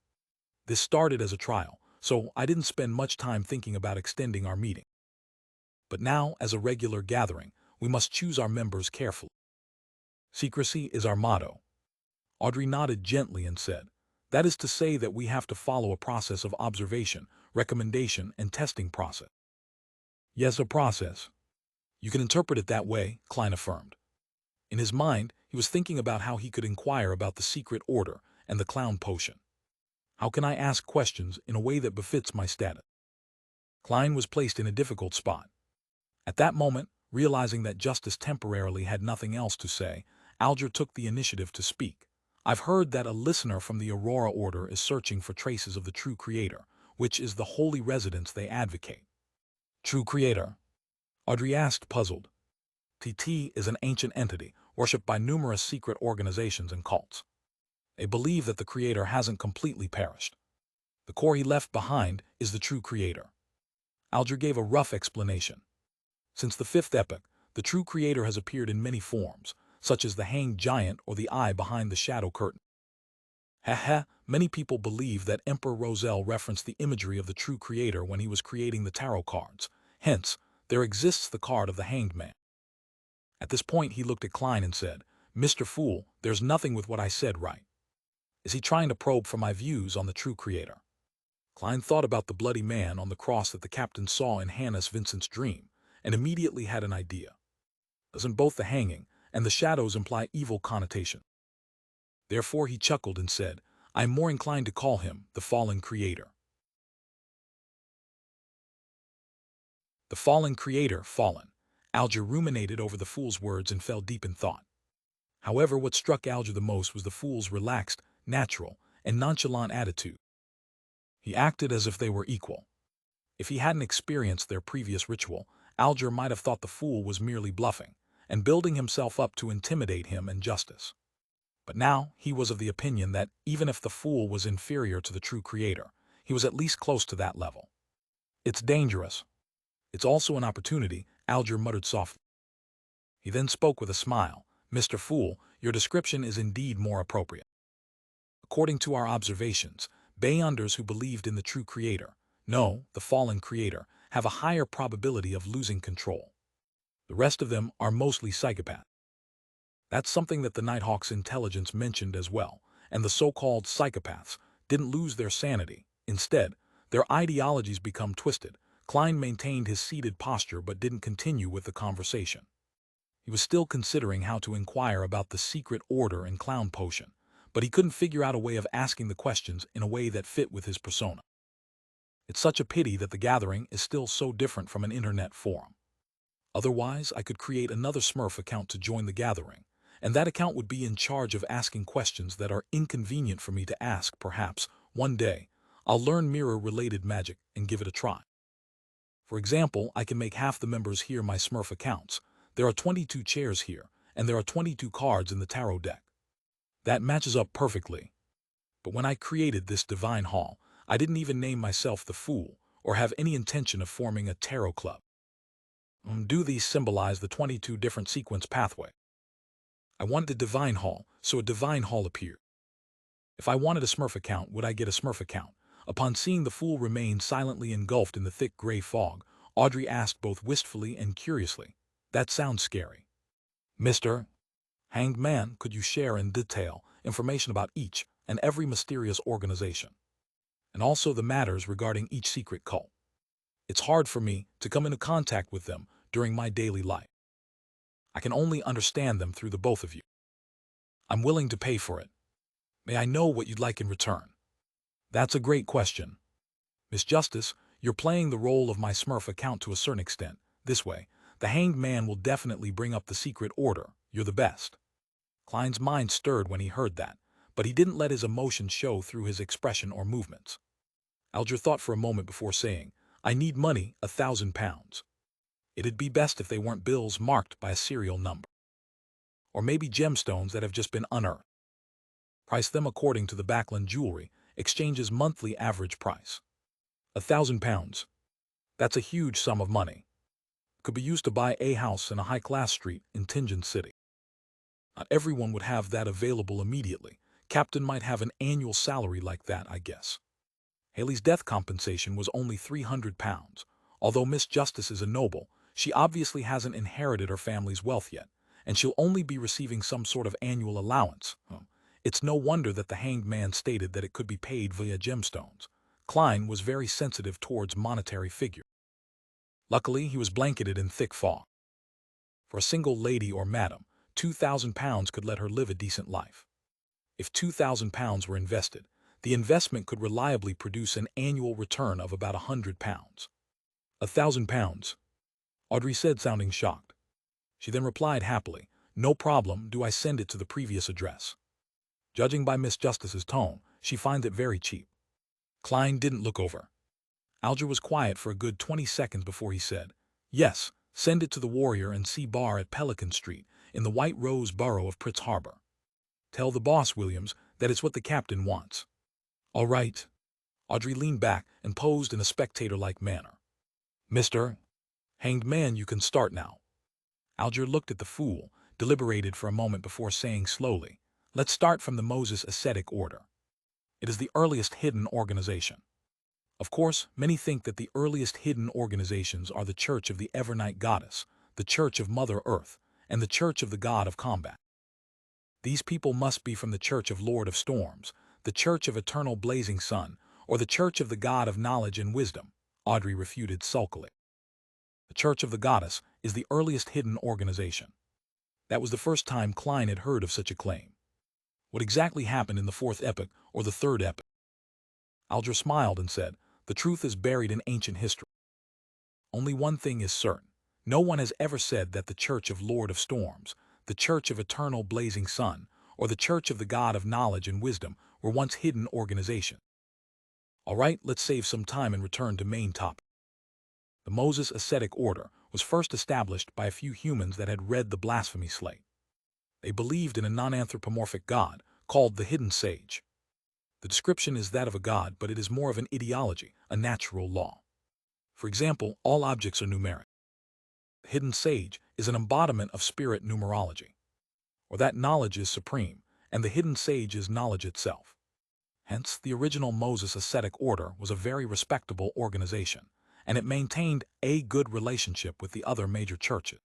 This started as a trial, so I didn't spend much time thinking about extending our meeting. But now, as a regular gathering, we must choose our members carefully. Secrecy is our motto. Audrey nodded gently and said, "That is to say that we have to follow a process of observation, recommendation, and testing process." "Yes, a process. You can interpret it that way," Klein affirmed. In his mind, he was thinking about how he could inquire about the secret order and the clown potion. How can I ask questions in a way that befits my status? Klein was placed in a difficult spot. At that moment, realizing that Justice temporarily had nothing else to say, Alger took the initiative to speak. "I've heard that a listener from the Aurora Order is searching for traces of the true creator, which is the holy residence they advocate." "True creator?" Audrey asked, puzzled. TT is an ancient entity, worshipped by numerous secret organizations and cults. They believe that the creator hasn't completely perished. The core he left behind is the true creator. Alger gave a rough explanation. Since the fifth epoch, the true creator has appeared in many forms, such as the hanged giant or the eye behind the shadow curtain. Many people believe that Emperor Roselle referenced the imagery of the true creator when he was creating the tarot cards. Hence, there exists the card of the hanged man. At this point, he looked at Klein and said, "Mr. Fool, there's nothing with what I said right. Is he trying to probe for my views on the true creator?" Klein thought about the bloody man on the cross that the captain saw in Hannes Vincent's dream, and immediately had an idea. Doesn't both the hanging and the shadows imply evil connotation? Therefore he chuckled and said, "I am more inclined to call him the fallen creator." The fallen creator, fallen. Alger ruminated over the fool's words and fell deep in thought. However, what struck Alger the most was the fool's relaxed, natural, and nonchalant attitude. He acted as if they were equal. If he hadn't experienced their previous ritual, Alger might have thought the fool was merely bluffing and building himself up to intimidate him and Justice. But now he was of the opinion that even if the fool was inferior to the true creator, he was at least close to that level. "It's dangerous. It's also an opportunity," Alger muttered softly. He then spoke with a smile. "Mr. Fool, your description is indeed more appropriate. According to our observations, Beyonders who believed in the true creator, no, the fallen creator, have a higher probability of losing control. The rest of them are mostly psychopaths. That's something that the Nighthawk's intelligence mentioned as well, and the so-called psychopaths didn't lose their sanity. Instead, their ideologies become twisted." Klein maintained his seated posture but didn't continue with the conversation. He was still considering how to inquire about the secret order and clown potion, but he couldn't figure out a way of asking the questions in a way that fit with his persona. It's such a pity that the gathering is still so different from an internet forum. Otherwise, I could create another Smurf account to join the gathering, and that account would be in charge of asking questions that are inconvenient for me to ask. Perhaps, one day, I'll learn mirror-related magic and give it a try. For example, I can make half the members here my Smurf accounts. There are 22 chairs here, and there are 22 cards in the tarot deck. That matches up perfectly. But when I created this divine hall, I didn't even name myself the Fool, or have any intention of forming a tarot club. Do these symbolize the 22 different sequence pathway? I wanted a divine hall, so a divine hall appeared. If I wanted a Smurf account, would I get a Smurf account? Upon seeing the Fool remain silently engulfed in the thick gray fog, Audrey asked both wistfully and curiously, "That sounds scary. Mr. Hanged Man, could you share in detail information about each and every mysterious organization, and also the matters regarding each secret cult? It's hard for me to come into contact with them during my daily life. I can only understand them through the both of you. I'm willing to pay for it. May I know what you'd like in return?" "That's a great question. Miss Justice, you're playing the role of my Smurf account to a certain extent. This way, the Hanged Man will definitely bring up the secret order. You're the best." Klein's mind stirred when he heard that, but he didn't let his emotions show through his expression or movements. Alger thought for a moment before saying, "I need money, £1,000. It'd be best if they weren't bills marked by a serial number. Or maybe gemstones that have just been unearthed. Price them according to the Backlund Jewelry Exchange's monthly average price. £1,000. That's a huge sum of money. Could be used to buy a house in a high-class street in Tingen City. Not everyone would have that available immediately. Captain might have an annual salary like that, I guess." Haley's death compensation was only £300. Although Miss Justice is a noble, she obviously hasn't inherited her family's wealth yet, and she'll only be receiving some sort of annual allowance. It's no wonder that the hanged man stated that it could be paid via gemstones. Klein was very sensitive towards monetary figures. Luckily, he was blanketed in thick fog. For a single lady or madam, £2,000 could let her live a decent life. If £2,000 were invested, the investment could reliably produce an annual return of about £100. £1,000, Audrey said, sounding shocked. She then replied happily, "No problem, do I send it to the previous address?" Judging by Miss Justice's tone, she finds it very cheap. Klein didn't look over. Alger was quiet for a good 20 seconds before he said, "Yes, send it to the Warrior and Sea Bar at Pelican Street, in the White Rose borough of Pritz Harbor. Tell the boss, Williams, that it's what the captain wants." "All right." Audrey leaned back and posed in a spectator-like manner. "Mr. Hanged Man, you can start now." Alger looked at the fool, deliberated for a moment before saying slowly, "Let's start from the Moses Ascetic Order. It is the earliest hidden organization. Of course, many think that the earliest hidden organizations are the Church of the Evernight Goddess, the Church of Mother Earth, and the Church of the God of Combat. These people must be from the Church of Lord of Storms, the Church of Eternal Blazing Sun, or the Church of the God of Knowledge and Wisdom," Audrey refuted sulkily. "The Church of the Goddess is the earliest hidden organization." That was the first time Klein had heard of such a claim. What exactly happened in the fourth epoch or the third epoch? Alger smiled and said, "The truth is buried in ancient history. Only one thing is certain. No one has ever said that the Church of Lord of Storms, the Church of Eternal Blazing Sun, or the Church of the God of Knowledge and Wisdom were once hidden organizations. All right, let's save some time and return to main topic. The Moses Ascetic Order was first established by a few humans that had read the blasphemy slate. They believed in a non-anthropomorphic God called the Hidden Sage. The description is that of a god, but it is more of an ideology, a natural law. For example, all objects are numeric. The Hidden Sage is an embodiment of spirit numerology, or that knowledge is supreme, and the Hidden Sage is knowledge itself. Hence, the original Moses Ascetic Order was a very respectable organization, and it maintained a good relationship with the other major churches.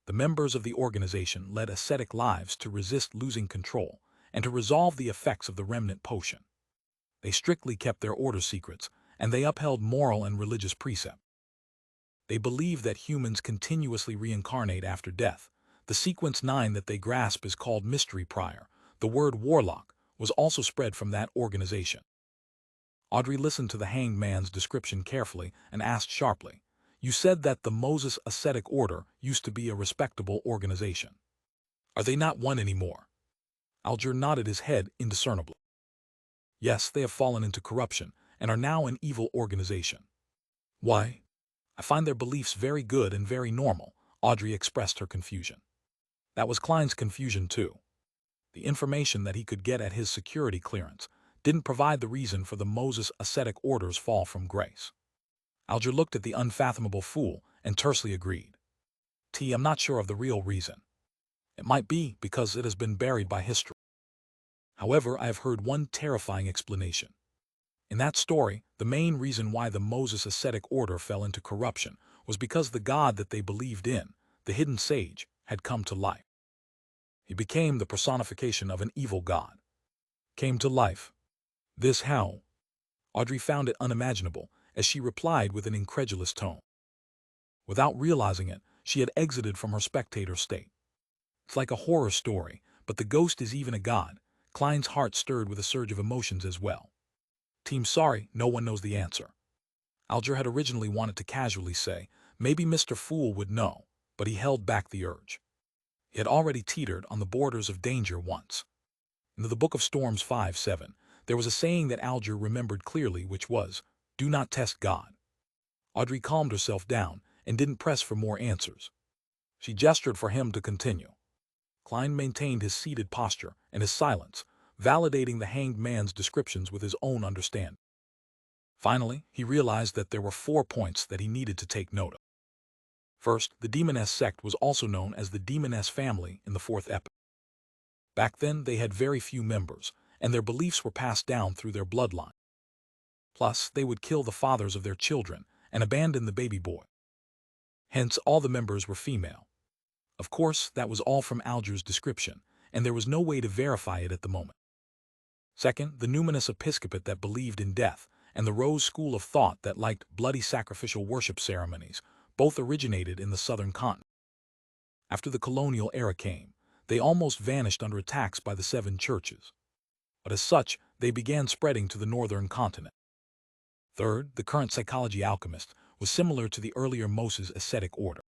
The members of the organization led ascetic lives to resist losing control and to resolve the effects of the remnant potion. They strictly kept their order secrets, and they upheld moral and religious precept. They believe that humans continuously reincarnate after death. The sequence 9 that they grasp is called mystery prior. The word warlock was also spread from that organization. Audrey listened to the hanged man's description carefully and asked sharply, "You said that the Moses Ascetic Order used to be a respectable organization. Are they not one anymore?" Alger nodded his head indiscernibly. "Yes, they have fallen into corruption and are now an evil organization." "Why?" "I find their beliefs very good and very normal," Audrey expressed her confusion. That was Klein's confusion too. The information that he could get at his security clearance didn't provide the reason for the Moses Ascetic Order's fall from grace. Alger looked at the unfathomable fool and tersely agreed. "I'm not sure of the real reason. It might be because it has been buried by history. However, I have heard one terrifying explanation. In that story, the main reason why the Moses Ascetic Order fell into corruption was because the God that they believed in, the Hidden Sage, had come to life. He became the personification of an evil god. Came to life. This how?" Audrey found it unimaginable as she replied with an incredulous tone. Without realizing it, she had exited from her spectator state. It's like a horror story, but the ghost is even a god. Klein's heart stirred with a surge of emotions as well. Sorry, no one knows the answer." Alger had originally wanted to casually say, maybe Mr. Fool would know, but he held back the urge. He had already teetered on the borders of danger once. In the Book of Storms 5:7, there was a saying that Alger remembered clearly, which was, "Do not test God." Audrey calmed herself down and didn't press for more answers. She gestured for him to continue. Klein maintained his seated posture and his silence, validating the hanged man's descriptions with his own understanding. Finally, he realized that there were 4 points that he needed to take note of. First, the Demoness sect was also known as the Demoness family in the fourth epoch. Back then, they had very few members, and their beliefs were passed down through their bloodline. Plus, they would kill the fathers of their children and abandon the baby boy. Hence, all the members were female. Of course, that was all from Alger's description, and there was no way to verify it at the moment. Second, the numinous episcopate that believed in death, and the Rose school of thought that liked bloody sacrificial worship ceremonies, both originated in the southern continent. After the colonial era came, they almost vanished under attacks by the seven churches. But as such, they began spreading to the northern continent. Third, the current psychology alchemist was similar to the earlier Moses ascetic order.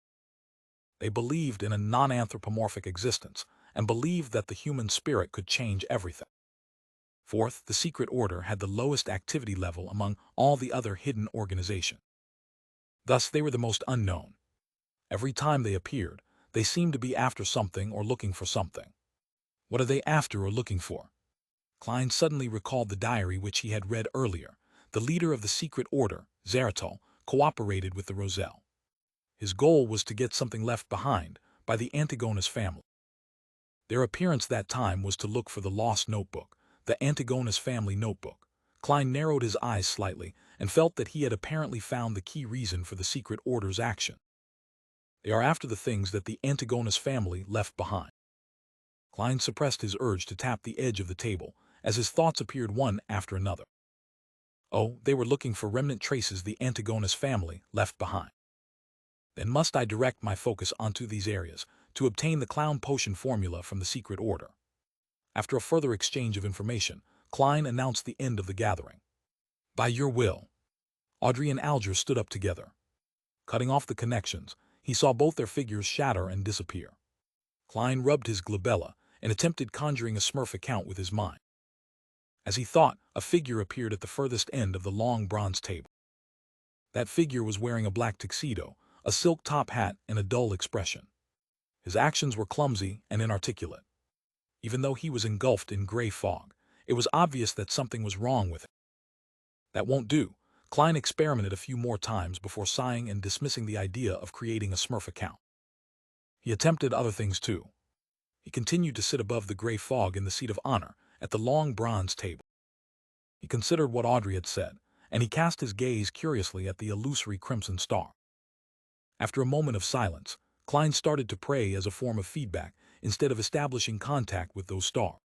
They believed in a non-anthropomorphic existence and believed that the human spirit could change everything. Fourth, the secret order had the lowest activity level among all the other hidden organizations. Thus, they were the most unknown. Every time they appeared, they seemed to be after something or looking for something. What are they after or looking for? Klein suddenly recalled the diary which he had read earlier. The leader of the secret order, Zaratul, cooperated with the Roselle. His goal was to get something left behind by the Antigonus family. Their appearance that time was to look for the lost notebook, the Antigonus family notebook. Klein narrowed his eyes slightly and felt that he had apparently found the key reason for the secret order's action. They are after the things that the Antigonus family left behind. Klein suppressed his urge to tap the edge of the table as his thoughts appeared one after another. Oh, they were looking for remnant traces the Antigonus family left behind. Then must I direct my focus onto these areas to obtain the clown potion formula from the secret order. After a further exchange of information, Klein announced the end of the gathering. By your will. Audrey and Alger stood up together. Cutting off the connections, he saw both their figures shatter and disappear. Klein rubbed his glabella and attempted conjuring a Smurf account with his mind. As he thought, a figure appeared at the furthest end of the long bronze table. That figure was wearing a black tuxedo, a silk top hat, and a dull expression. His actions were clumsy and inarticulate. Even though he was engulfed in gray fog, it was obvious that something was wrong with him. That won't do. Klein experimented a few more times before sighing and dismissing the idea of creating a Smurf account. He attempted other things too. He continued to sit above the gray fog in the seat of honor at the long bronze table. He considered what Audrey had said, and he cast his gaze curiously at the illusory crimson star. After a moment of silence, Klein started to pray as a form of feedback instead of establishing contact with those stars.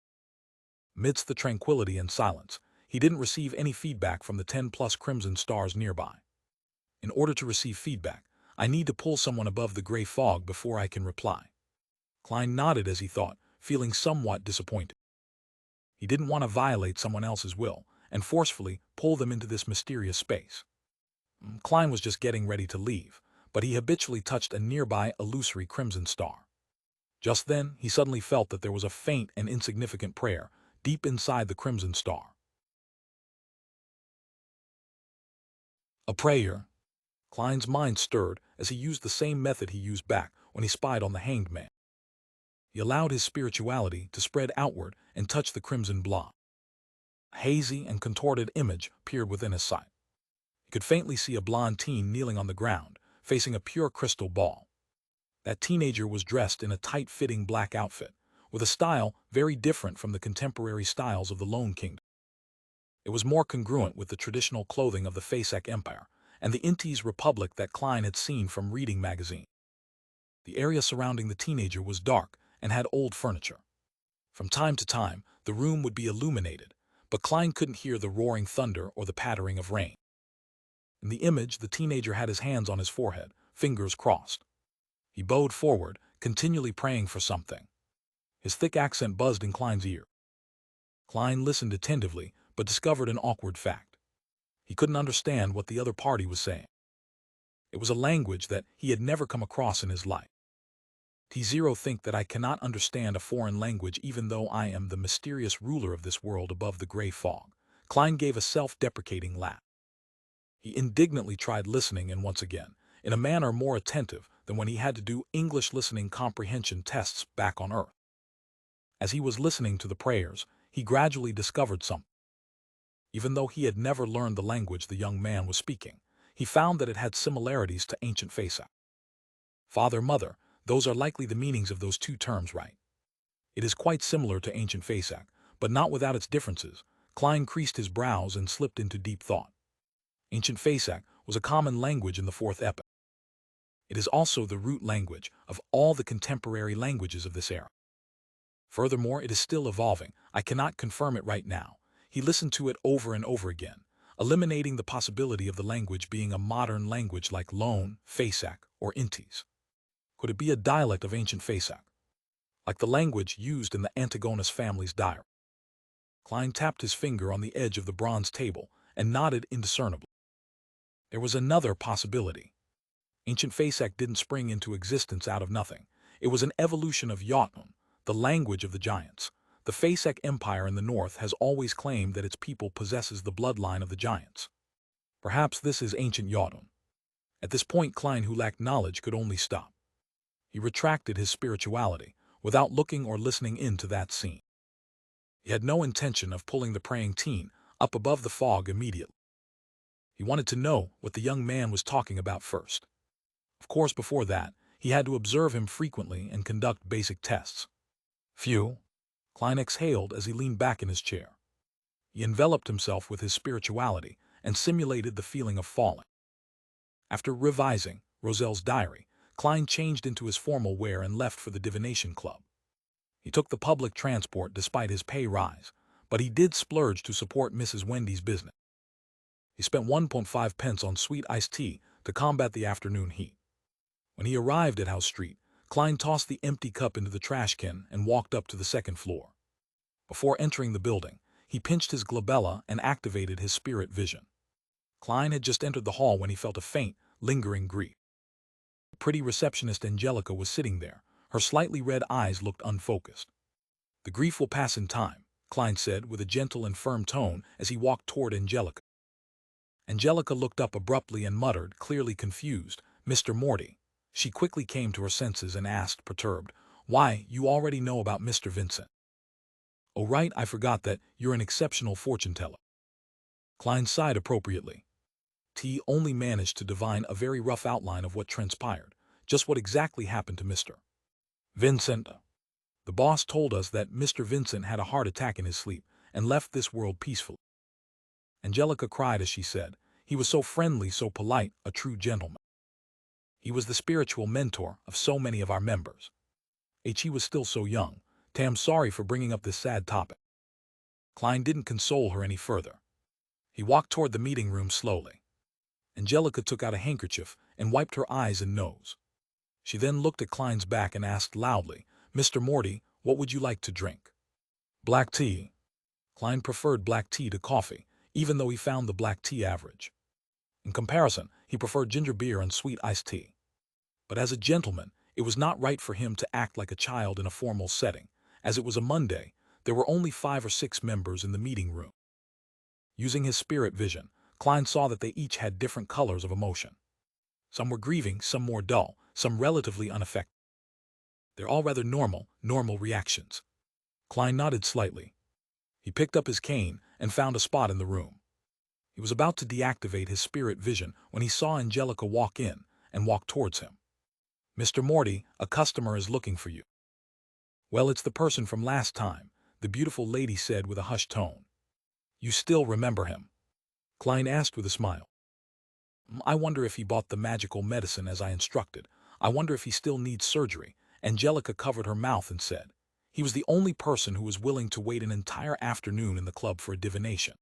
Amidst the tranquility and silence, he didn't receive any feedback from the 10+ crimson stars nearby. In order to receive feedback, I need to pull someone above the gray fog before I can reply. Klein nodded as he thought, feeling somewhat disappointed. He didn't want to violate someone else's will and forcefully pull them into this mysterious space. Klein was just getting ready to leave, but he habitually touched a nearby illusory crimson star. Just then, he suddenly felt that there was a faint and insignificant prayer deep inside the crimson star. A prayer. Klein's mind stirred as he used the same method he used back when he spied on the hanged man. He allowed his spirituality to spread outward and touch the crimson blob. A hazy and contorted image peered within his sight. He could faintly see a blonde teen kneeling on the ground, facing a pure crystal ball. That teenager was dressed in a tight-fitting black outfit, with a style very different from the contemporary styles of the Lone Kingdom. It was more congruent with the traditional clothing of the Fasak Empire and the Intis Republic that Klein had seen from reading magazines. The area surrounding the teenager was dark and had old furniture. From time to time, the room would be illuminated, but Klein couldn't hear the roaring thunder or the pattering of rain. In the image, the teenager had his hands on his forehead, fingers crossed. He bowed forward, continually praying for something. His thick accent buzzed in Klein's ear. Klein listened attentively, but discovered an awkward fact. He couldn't understand what the other party was saying. It was a language that he had never come across in his life. T0 think that I cannot understand a foreign language even though I am the mysterious ruler of this world above the gray fog. Klein gave a self-deprecating laugh. He indignantly tried listening and once again, in a manner more attentive than when he had to do English listening comprehension tests back on Earth. As he was listening to the prayers, he gradually discovered something. Even though he had never learned the language the young man was speaking, he found that it had similarities to ancient Fasak. Father, mother, those are likely the meanings of those two terms, right? It is quite similar to ancient Fasak, but not without its differences. Klein creased his brows and slipped into deep thought. Ancient Fasak was a common language in the fourth epoch. It is also the root language of all the contemporary languages of this era. Furthermore, it is still evolving. I cannot confirm it right now. He listened to it over and over again, eliminating the possibility of the language being a modern language like Lone, Fasak, or Intis. Could it be a dialect of ancient Fasak, like the language used in the Antigonus family's diary? Klein tapped his finger on the edge of the bronze table and nodded indiscernibly. There was another possibility. Ancient Fasak didn't spring into existence out of nothing. It was an evolution of Jotun, the language of the giants. The Fasak Empire in the north has always claimed that its people possesses the bloodline of the giants. Perhaps this is ancient Jotun. At this point, Klein, who lacked knowledge, could only stop. He retracted his spirituality, without looking or listening into that scene. He had no intention of pulling the praying teen up above the fog immediately. He wanted to know what the young man was talking about first. Of course, before that, he had to observe him frequently and conduct basic tests. Phew! Klein exhaled as he leaned back in his chair. He enveloped himself with his spirituality and simulated the feeling of falling. After revising Roselle's diary, Klein changed into his formal wear and left for the divination club. He took the public transport despite his pay rise, but he did splurge to support Mrs. Wendy's business. He spent 1.5 pence on sweet iced tea to combat the afternoon heat. When he arrived at House Street, Klein tossed the empty cup into the trash can and walked up to the second floor. Before entering the building, he pinched his glabella and activated his spirit vision. Klein had just entered the hall when he felt a faint, lingering grief. The pretty receptionist Angelica was sitting there. Her slightly red eyes looked unfocused. "The grief will pass in time," Klein said with a gentle and firm tone as he walked toward Angelica. Angelica looked up abruptly and muttered, clearly confused, "Mr. Morty." She quickly came to her senses and asked, perturbed, "Why, you already know about Mr. Vincent." "Oh right, I forgot that you're an exceptional fortune teller." Klein sighed appropriately. T only managed to divine a very rough outline of what transpired, just what exactly happened to Mr. Vincent. "The boss told us that Mr. Vincent had a heart attack in his sleep and left this world peacefully." Angelica cried as she said, "He was so friendly, so polite, a true gentleman. He was the spiritual mentor of so many of our members. He was still so young. Tam, sorry for bringing up this sad topic." Klein didn't console her any further. He walked toward the meeting room slowly. Angelica took out a handkerchief and wiped her eyes and nose. She then looked at Klein's back and asked loudly, "Mr. Morty, what would you like to drink?" "Black tea." Klein preferred black tea to coffee, even though he found the black tea average. In comparison, he preferred ginger beer and sweet iced tea. But as a gentleman, it was not right for him to act like a child in a formal setting. As it was a Monday, there were only 5 or 6 members in the meeting room. Using his spirit vision, Klein saw that they each had different colors of emotion. Some were grieving, some more dull, some relatively unaffected. "They're all rather normal reactions." Klein nodded slightly. He picked up his cane and found a spot in the room. He was about to deactivate his spirit vision when he saw Angelica walk in and walk towards him. "Mr. Morty, a customer is looking for you." "Well, it's the person from last time," the beautiful lady said with a hushed tone. "You still remember him?" Klein asked with a smile. "I wonder if he bought the magical medicine as I instructed. I wonder if he still needs surgery." Angelica covered her mouth and said, "He was the only person who was willing to wait an entire afternoon in the club for a divination."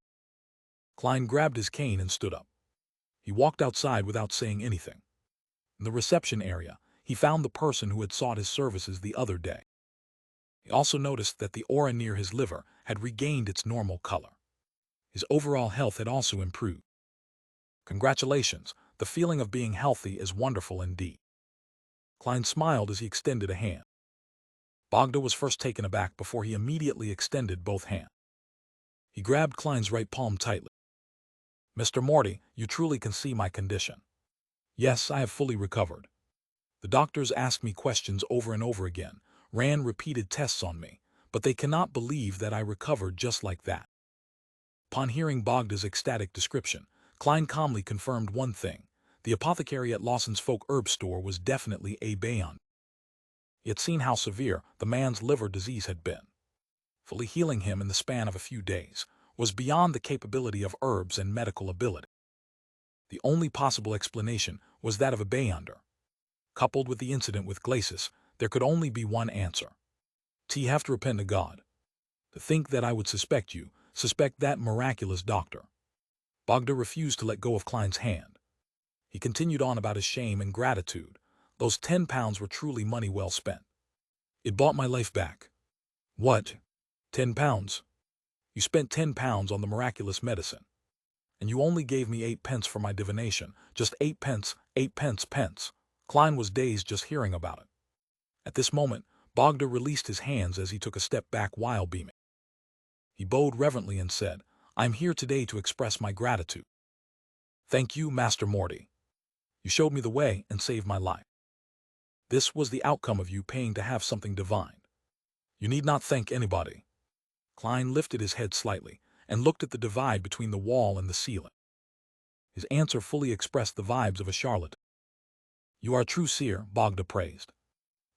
Klein grabbed his cane and stood up. He walked outside without saying anything. In the reception area, he found the person who had sought his services the other day. He also noticed that the aura near his liver had regained its normal color. His overall health had also improved. "Congratulations, the feeling of being healthy is wonderful indeed." Klein smiled as he extended a hand. Bogda was first taken aback before he immediately extended both hands. He grabbed Klein's right palm tightly. "Mr. Morty, you truly can see my condition." "Yes, I have fully recovered. The doctors asked me questions over and over again, ran repeated tests on me, but they cannot believe that I recovered just like that." Upon hearing Bogda's ecstatic description, Klein calmly confirmed one thing: the apothecary at Lawson's folk herb store was definitely a Bayon. He had seen how severe the man's liver disease had been. Fully healing him in the span of a few days was beyond the capability of herbs and medical ability. The only possible explanation was that of a beyonder. Coupled with the incident with Glacis, there could only be one answer. "T have to repent to God. To think that I would suspect that miraculous doctor." Bogda refused to let go of Klein's hand. He continued on about his shame and gratitude. Those 10 pounds were truly money well spent. "It bought my life back." "What? 10 pounds? You spent 10 pounds on the miraculous medicine. And you only gave me 8 pence for my divination. Just 8 pence, 8 pence. Klein was dazed just hearing about it. At this moment, Bogda released his hands as he took a step back while beaming. He bowed reverently and said, "I am here today to express my gratitude. Thank you, Master Morty. You showed me the way and saved my life. This was the outcome of you paying to have something divine. You need not thank anybody." Klein lifted his head slightly and looked at the divide between the wall and the ceiling. His answer fully expressed the vibes of a charlatan. "You are a true seer," Bogda praised.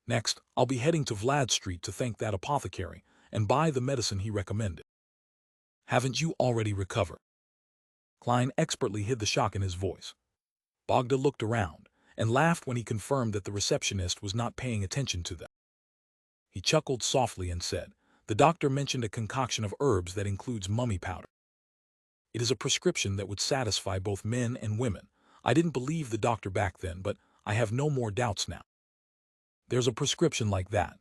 "Next, I'll be heading to Vlad Street to thank that apothecary and buy the medicine he recommended." "Haven't you already recovered?" Klein expertly hid the shock in his voice. Bogda looked around and laughed when he confirmed that the receptionist was not paying attention to them. He chuckled softly and said, "The doctor mentioned a concoction of herbs that includes mummy powder. It is a prescription that would satisfy both men and women. I didn't believe the doctor back then, but I have no more doubts now." "There's a prescription like that."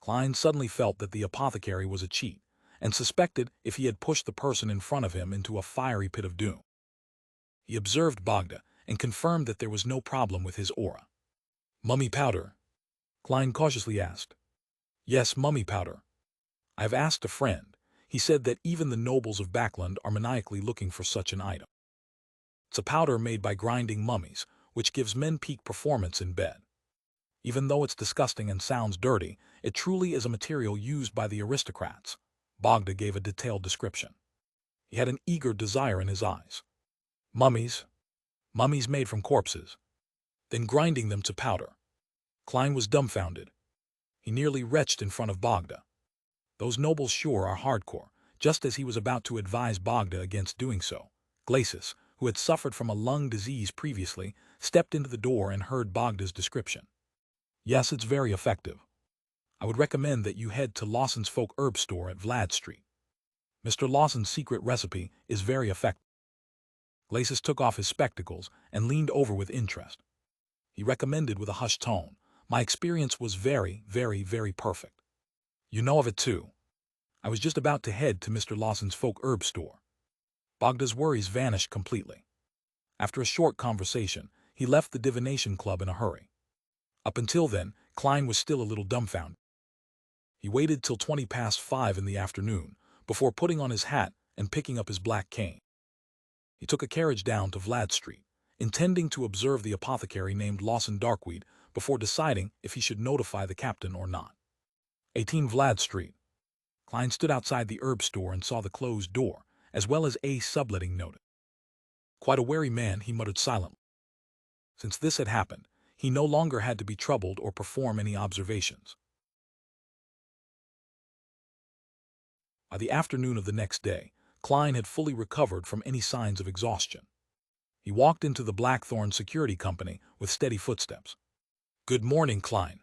Klein suddenly felt that the apothecary was a cheat, and suspected if he had pushed the person in front of him into a fiery pit of doom. He observed Bogda and confirmed that there was no problem with his aura. "Mummy powder?" Klein cautiously asked. "Yes, mummy powder. I have asked a friend. He said that even the nobles of Backland are maniacally looking for such an item. It's a powder made by grinding mummies, which gives men peak performance in bed. Even though it's disgusting and sounds dirty, it truly is a material used by the aristocrats." Bogda gave a detailed description. He had an eager desire in his eyes. "Mummies? Mummies made from corpses, then grinding them to powder." Klein was dumbfounded. He nearly retched in front of Bogda. Those nobles sure are hardcore. Just as he was about to advise Bogda against doing so, Glacis, who had suffered from a lung disease previously, stepped into the door and heard Bogda's description. "Yes, it's very effective. I would recommend that you head to Lawson's Folk Herb Store at Vlad Street. Mr. Lawson's secret recipe is very effective." Glacis took off his spectacles and leaned over with interest. He recommended with a hushed tone, "My experience was very, very perfect. You know of it too. I was just about to head to Mr. Lawson's Folk Herb Store." Bogda's worries vanished completely. After a short conversation, he left the divination club in a hurry. Up until then, Klein was still a little dumbfounded. He waited till 20 past 5 in the afternoon before putting on his hat and picking up his black cane. He took a carriage down to Vlad Street, intending to observe the apothecary named Lawson Darkweed before deciding if he should notify the captain or not. 18 Vlad Street. Klein stood outside the herb store and saw the closed door, as well as a subletting notice. Quite a wary man, he muttered silently. Since this had happened, he no longer had to be troubled or perform any observations. By the afternoon of the next day, Klein had fully recovered from any signs of exhaustion. He walked into the Blackthorn Security Company with steady footsteps. "Good morning, Klein.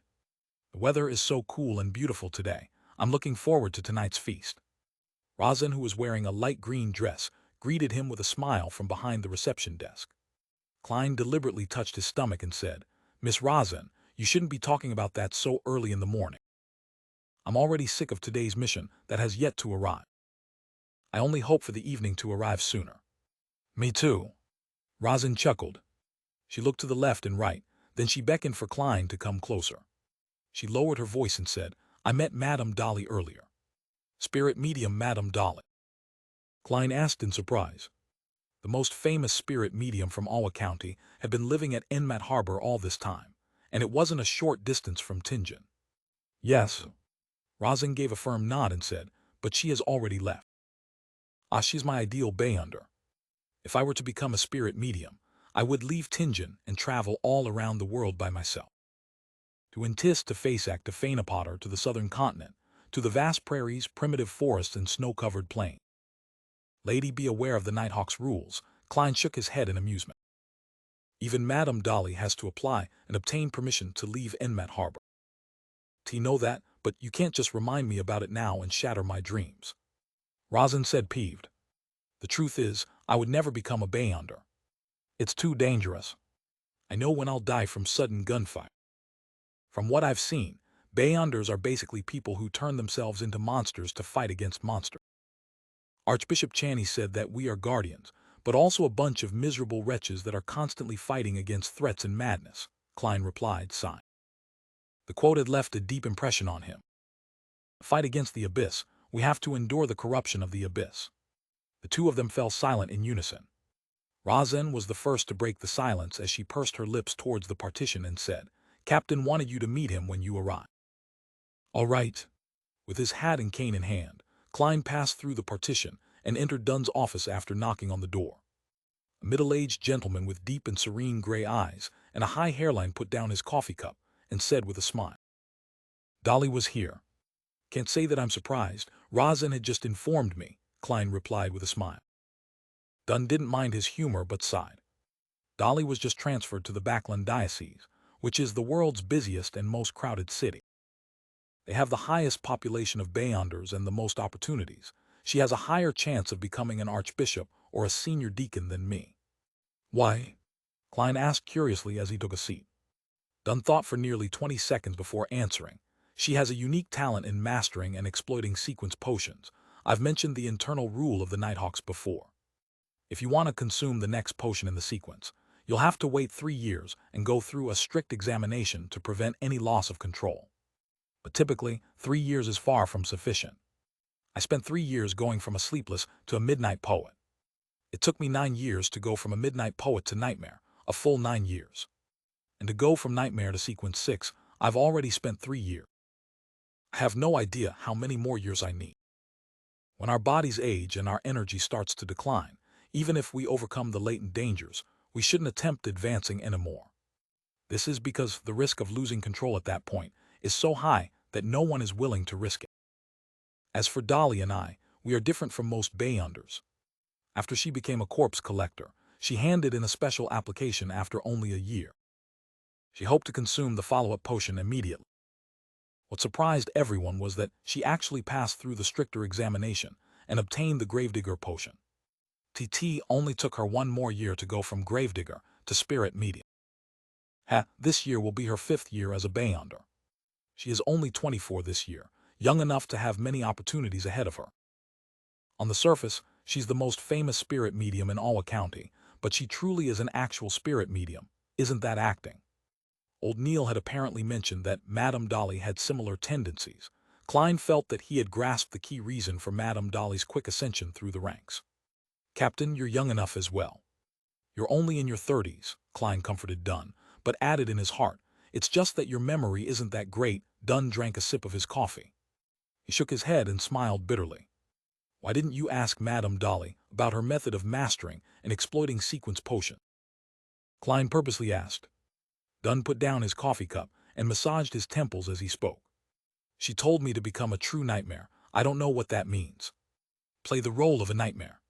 The weather is so cool and beautiful today. I'm looking forward to tonight's feast." Rosin, who was wearing a light green dress, greeted him with a smile from behind the reception desk. Klein deliberately touched his stomach and said, "Miss Rosin, you shouldn't be talking about that so early in the morning. I'm already sick of today's mission that has yet to arrive. I only hope for the evening to arrive sooner." "Me too." Rosin chuckled. She looked to the left and right, then she beckoned for Klein to come closer. She lowered her voice and said, "I met Madame Dolly earlier." "Spirit medium Madame Dolly?" Klein asked in surprise. The most famous spirit medium from Alwa County had been living at Enmat Harbor all this time, and it wasn't a short distance from Tingen. "Yes." Rosin gave a firm nod and said, "But she has already left." "Ah, she's my ideal beyonder. If I were to become a spirit medium, I would leave Tingen and travel all around the world by myself. To Intis, to Fasak, to Fainapotter, to the southern continent, to the vast prairies, primitive forests, and snow-covered plains." "Lady, be aware of the Nighthawk's rules." Klein shook his head in amusement. Even Madame Dolly has to apply and obtain permission to leave Enmet Harbor. T know that, but you can't just remind me about it now and shatter my dreams. Rosin said peeved. The truth is, I would never become a Beyonder. It's too dangerous. I know when I'll die from sudden gunfire. From what I've seen, Beyonders are basically people who turn themselves into monsters to fight against monsters. Archbishop Channy said that we are guardians, but also a bunch of miserable wretches that are constantly fighting against threats and madness, Klein replied, sighing. The quote had left a deep impression on him. Fight against the abyss, we have to endure the corruption of the abyss. The two of them fell silent in unison. Rosin was the first to break the silence as she pursed her lips towards the partition and said, Captain wanted you to meet him when you arrive. All right. With his hat and cane in hand, Klein passed through the partition and entered Dunn's office after knocking on the door. A middle-aged gentleman with deep and serene gray eyes and a high hairline put down his coffee cup and said with a smile, Dolly was here. Can't say that I'm surprised. Rosin had just informed me, Klein replied with a smile. Dunn didn't mind his humor but sighed. Dolly was just transferred to the Backland Diocese, which is the world's busiest and most crowded city. They have the highest population of Beyonders and the most opportunities. She has a higher chance of becoming an archbishop or a senior deacon than me. Why? Klein asked curiously as he took a seat. Dunn thought for nearly 20 seconds before answering. She has a unique talent in mastering and exploiting sequence potions. I've mentioned the internal rule of the Nighthawks before. If you want to consume the next potion in the sequence, you'll have to wait 3 years and go through a strict examination to prevent any loss of control. But typically, 3 years is far from sufficient. I spent 3 years going from a sleepless to a midnight poet. It took me 9 years to go from a midnight poet to nightmare, a full 9 years. And to go from nightmare to sequence 6, I've already spent 3 years. I have no idea how many more years I need. When our bodies age and our energy starts to decline, even if we overcome the latent dangers, we shouldn't attempt advancing anymore. This is because the risk of losing control at that point is so high that no one is willing to risk it. As for Dolly and I, we are different from most Beyonders. After she became a corpse collector, she handed in a special application after only a year. She hoped to consume the follow-up potion immediately. What surprised everyone was that she actually passed through the stricter examination and obtained the Gravedigger potion. TT only took her 1 more year to go from Gravedigger to Spirit Medium. This year will be her 5th year as a Beyonder. She is only 24 this year, young enough to have many opportunities ahead of her. On the surface, she's the most famous spirit medium in Alwa County, but she truly is an actual spirit medium. Isn't that acting? Old Neil had apparently mentioned that Madame Dolly had similar tendencies. Klein felt that he had grasped the key reason for Madame Dolly's quick ascension through the ranks. Captain, you're young enough as well. You're only in your 30s, Klein comforted Dunn, but added in his heart, it's just that your memory isn't that great. Dunn drank a sip of his coffee. He shook his head and smiled bitterly. Why didn't you ask Madame Dolly about her method of mastering and exploiting sequence potion? Klein purposely asked. Dunn put down his coffee cup and massaged his temples as he spoke. She told me to become a true nightmare. I don't know what that means. Play the role of a nightmare.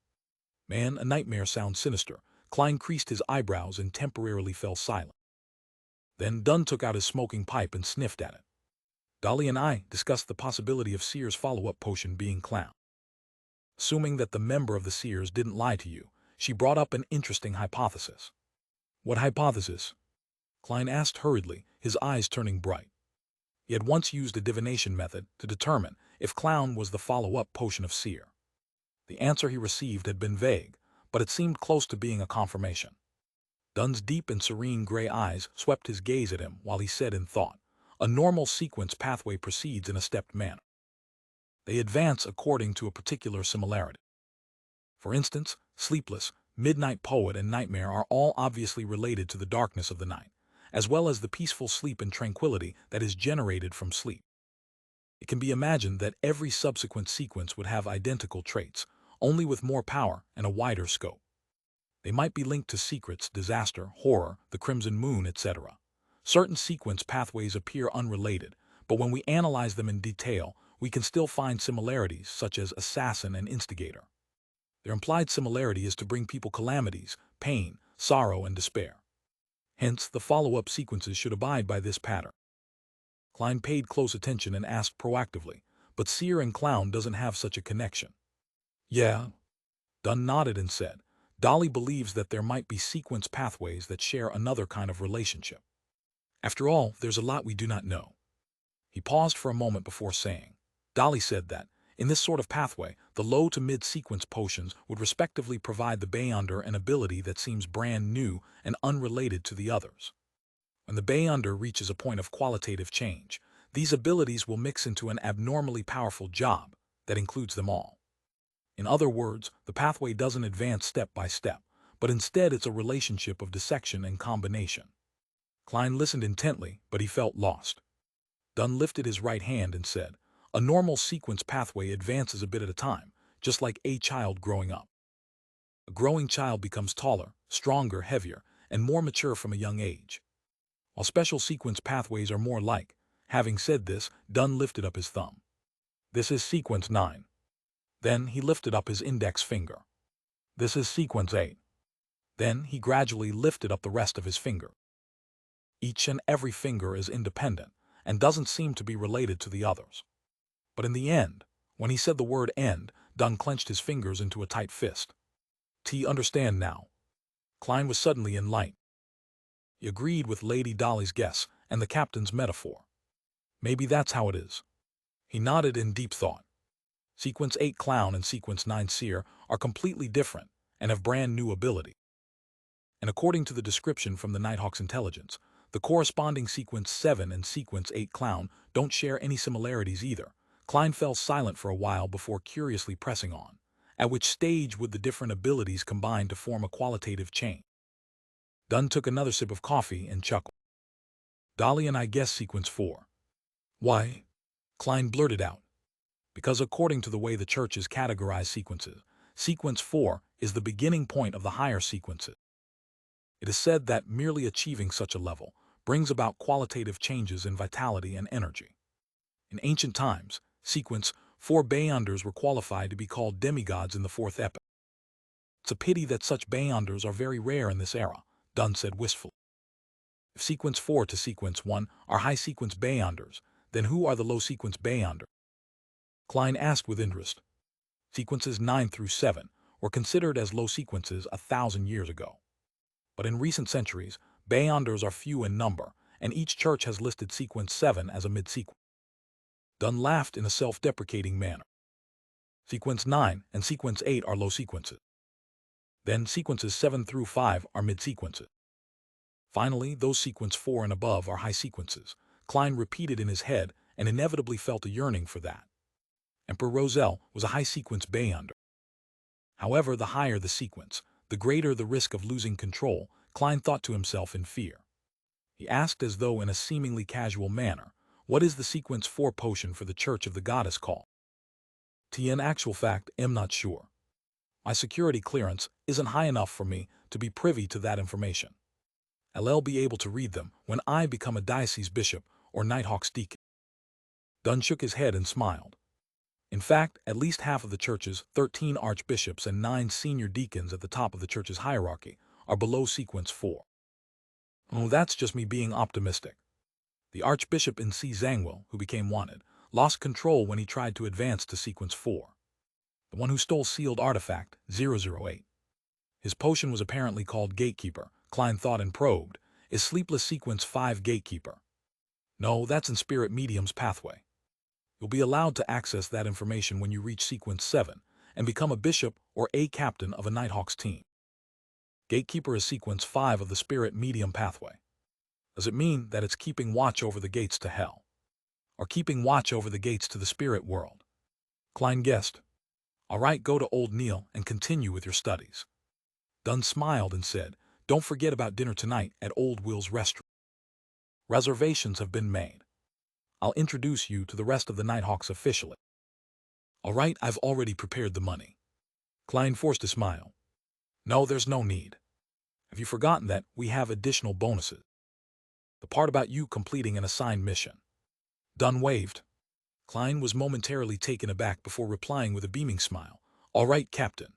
Man, a nightmare sounds sinister. Klein creased his eyebrows and temporarily fell silent. Then Dunn took out his smoking pipe and sniffed at it. Dolly and I discussed the possibility of Seer's follow-up potion being Clown. Assuming that the member of the Seers didn't lie to you, she brought up an interesting hypothesis. What hypothesis? Klein asked hurriedly, his eyes turning bright. He had once used a divination method to determine if Clown was the follow-up potion of Seer. The answer he received had been vague, but it seemed close to being a confirmation. Dunn's deep and serene gray eyes swept his gaze at him while he said in thought, a normal sequence pathway proceeds in a stepped manner. They advance according to a particular similarity. For instance, Sleepless, Midnight Poet, and Nightmare are all obviously related to the darkness of the night, as well as the peaceful sleep and tranquility that is generated from sleep. It can be imagined that every subsequent sequence would have identical traits, only with more power and a wider scope. They might be linked to secrets, disaster, horror, the crimson moon, etc. Certain sequence pathways appear unrelated, but when we analyze them in detail, we can still find similarities such as assassin and instigator. Their implied similarity is to bring people calamities, pain, sorrow, and despair. Hence, the follow-up sequences should abide by this pattern. Klein paid close attention and asked proactively, but seer and clown doesn't have such a connection. Yeah. Dunn nodded and said, Dolly believes that there might be sequence pathways that share another kind of relationship. After all, there's a lot we do not know. He paused for a moment before saying, Dolly said that, in this sort of pathway, the low to mid-sequence potions would respectively provide the Beyonder an ability that seems brand new and unrelated to the others. When the Beyonder reaches a point of qualitative change, these abilities will mix into an abnormally powerful job that includes them all. In other words, the pathway doesn't advance step by step, but instead it's a relationship of dissection and combination. Klein listened intently, but he felt lost. Dunn lifted his right hand and said, A normal sequence pathway advances a bit at a time, just like a child growing up. A growing child becomes taller, stronger, heavier, and more mature from a young age. While special sequence pathways are more like. Having said this, Dunn lifted up his thumb. This is sequence 9. Then he lifted up his index finger. This is sequence 8. Then he gradually lifted up the rest of his finger. Each and every finger is independent and doesn't seem to be related to the others. But in the end, when he said the word end, Dunn clenched his fingers into a tight fist. Understand now. Klein was suddenly enlightened. He agreed with Lady Dolly's guess and the captain's metaphor. Maybe that's how it is. He nodded in deep thought. Sequence 8 Clown and Sequence 9 Seer are completely different and have brand new ability. And according to the description from the Nighthawk's intelligence, the corresponding Sequence 7 and Sequence 8 Clown don't share any similarities either. Klein fell silent for a while before curiously pressing on. At which stage would the different abilities combine to form a qualitative chain? Dunn took another sip of coffee and chuckled. Dolly and I guess Sequence 4. Why? Klein blurted out. Because according to the way the churches categorize sequences, Sequence 4 is the beginning point of the higher sequences. It is said that merely achieving such a level brings about qualitative changes in vitality and energy. In ancient times, Sequence 4 Beyonders were qualified to be called demigods in the fourth epoch. It's a pity that such Beyonders are very rare in this era, Dunn said wistfully. If Sequence 4 to Sequence 1 are high sequence Beyonders, then who are the low sequence Beyonders? Klein asked with interest. Sequences 9 through 7 were considered as low sequences 1,000 years ago. But in recent centuries, Beyonders are few in number, and each church has listed Sequence 7 as a mid-sequence. Dunn laughed in a self-deprecating manner. Sequence 9 and Sequence 8 are low sequences. Then Sequences 7 through 5 are mid-sequences. Finally, those Sequence 4 and above are high sequences. Klein repeated in his head and inevitably felt a yearning for that. Emperor Roselle was a high-sequence Beyonder. However, the higher the sequence, the greater the risk of losing control, Klein thought to himself in fear. He asked as though in a seemingly casual manner, what is the Sequence 4 potion for the Church of the Goddess called? In actual fact, I'm not sure. My security clearance isn't high enough for me to be privy to that information. I'll be able to read them when I become a diocese bishop or Nighthawk's deacon. Dunn shook his head and smiled. In fact, at least half of the church's 13 archbishops and 9 senior deacons at the top of the church's hierarchy are below Sequence 4. Oh, that's just me being optimistic. The archbishop in C. Zangwill, who became wanted, lost control when he tried to advance to Sequence 4. The one who stole sealed artifact 008. His potion was apparently called Gatekeeper, Klein thought and probed. Is Sleepless Sequence 5 Gatekeeper? No, that's in Spirit Medium's pathway. You'll be allowed to access that information when you reach Sequence 7 and become a bishop or a captain of a Nighthawk's team. Gatekeeper is Sequence 5 of the Spirit Medium pathway. Does it mean that it's keeping watch over the gates to hell? Or keeping watch over the gates to the spirit world? Klein guessed. All right, go to Old Neil and continue with your studies. Dunn smiled and said, don't forget about dinner tonight at Old Will's restaurant. Reservations have been made. I'll introduce you to the rest of the Nighthawks officially. All right, I've already prepared the money. Klein forced a smile. No, there's no need. Have you forgotten that we have additional bonuses? The part about you completing an assigned mission. Dunn waved. Klein was momentarily taken aback before replying with a beaming smile. All right, Captain.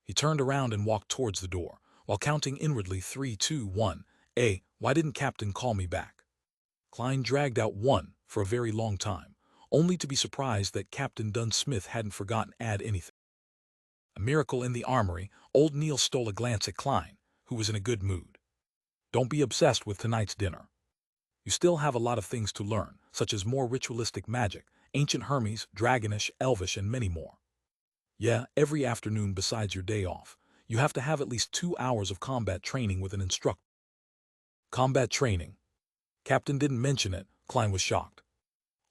He turned around and walked towards the door, while counting inwardly 3, 2, 1, Why didn't Captain call me back? Klein dragged out one for a very long time, only to be surprised that Captain Dunsmith hadn't forgotten to add anything. A miracle in the armory, old Neil stole a glance at Klein, who was in a good mood. Don't be obsessed with tonight's dinner. You still have a lot of things to learn, such as more ritualistic magic, ancient Hermes, dragonish, elvish, and many more. Yeah, every afternoon besides your day off, you have to have at least 2 hours of combat training with an instructor. Combat training. Captain didn't mention it. Klein was shocked.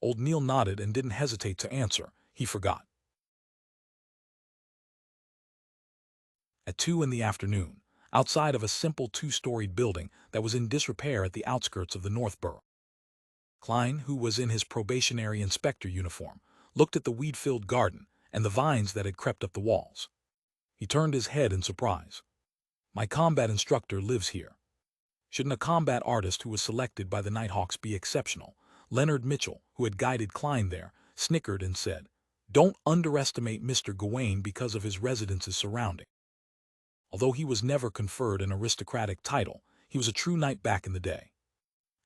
Old Neil nodded and didn't hesitate to answer. He forgot. At 2 in the afternoon, outside of a simple 2-storied building that was in disrepair at the outskirts of the North Borough, Klein, who was in his probationary inspector uniform, looked at the weed-filled garden and the vines that had crept up the walls. He turned his head in surprise. My combat instructor lives here. Shouldn't a combat artist who was selected by the Nighthawks be exceptional? Leonard Mitchell, who had guided Klein there, snickered and said, "Don't underestimate Mr. Gawain because of his residence's surrounding." Although he was never conferred an aristocratic title, he was a true knight back in the day.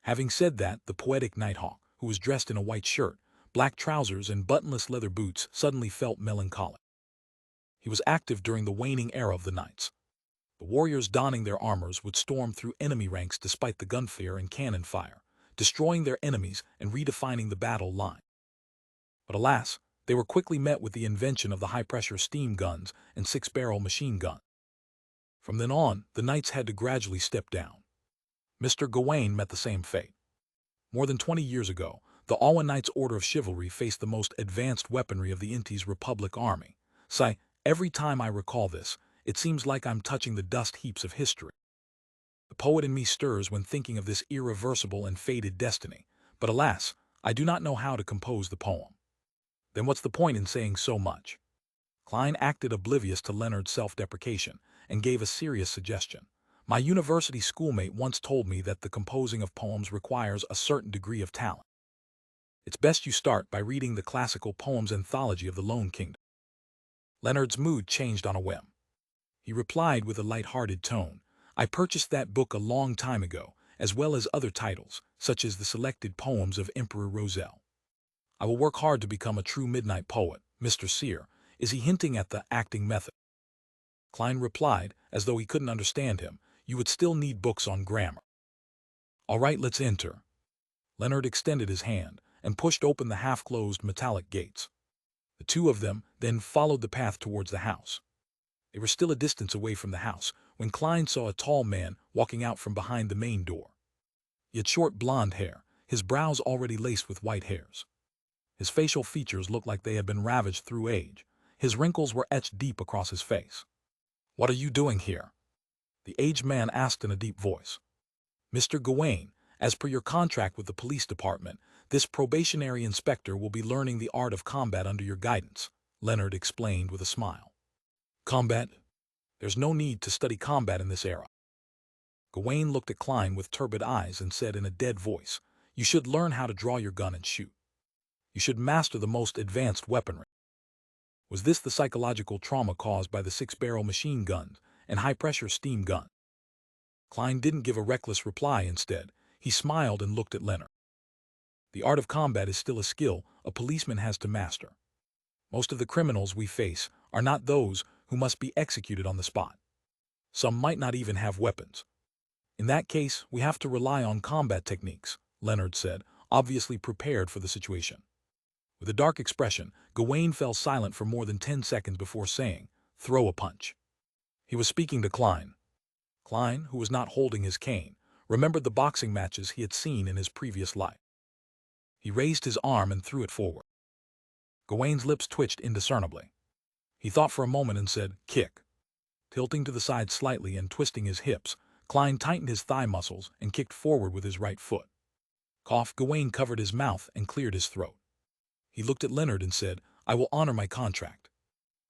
Having said that, the poetic Nighthawk, who was dressed in a white shirt, black trousers, and buttonless leather boots, suddenly felt melancholic. He was active during the waning era of the knights. The warriors donning their armors would storm through enemy ranks despite the gunfire and cannon fire, destroying their enemies and redefining the battle line. But alas, they were quickly met with the invention of the high-pressure steam guns and 6-barrel machine gun. From then on, the knights had to gradually step down. Mr. Gawain met the same fate. More than 20 years ago, the Alwa Knights Order of Chivalry faced the most advanced weaponry of the Inti's Republic Army. Every time I recall this, it seems like I'm touching the dust heaps of history. The poet in me stirs when thinking of this irreversible and fated destiny, but alas, I do not know how to compose the poem. Then what's the point in saying so much? Klein acted oblivious to Leonard's self-deprecation and gave a serious suggestion. My university schoolmate once told me that the composing of poems requires a certain degree of talent. It's best you start by reading the classical poems anthology of the Lone Kingdom. Leonard's mood changed on a whim. He replied with a light-hearted tone, "I purchased that book a long time ago, as well as other titles, such as the selected poems of Emperor Roselle. I will work hard to become a true midnight poet." Mr. Sear, is he hinting at the acting method? Klein replied, as though he couldn't understand him, "You would still need books on grammar." "All right, let's enter." Leonard extended his hand and pushed open the half-closed metallic gates. The two of them then followed the path towards the house. They were still a distance away from the house when Klein saw a tall man walking out from behind the main door. He had short blonde hair, his brows already laced with white hairs. His facial features looked like they had been ravaged through age. His wrinkles were etched deep across his face. "What are you doing here?" the aged man asked in a deep voice. "Mr. Gawain, as per your contract with the police department, this probationary inspector will be learning the art of combat under your guidance," Leonard explained with a smile. "Combat? There's no need to study combat in this era." Gawain looked at Klein with turbid eyes and said in a dead voice, "You should learn how to draw your gun and shoot. You should master the most advanced weaponry." Was this the psychological trauma caused by the 6-barrel machine guns and high-pressure steam gun? Klein didn't give a reckless reply. Instead, he smiled and looked at Leonard. "The art of combat is still a skill a policeman has to master. Most of the criminals we face are not those who must be executed on the spot. Some might not even have weapons. In that case, we have to rely on combat techniques," Leonard said, obviously prepared for the situation. With a dark expression, Gawain fell silent for more than 10 seconds before saying, "Throw a punch." He was speaking to Klein. Klein, who was not holding his cane, remembered the boxing matches he had seen in his previous life. He raised his arm and threw it forward. Gawain's lips twitched indiscernibly. He thought for a moment and said, "Kick." Tilting to the side slightly and twisting his hips, Klein tightened his thigh muscles and kicked forward with his right foot. Gawain covered his mouth and cleared his throat. He looked at Leonard and said, "I will honor my contract.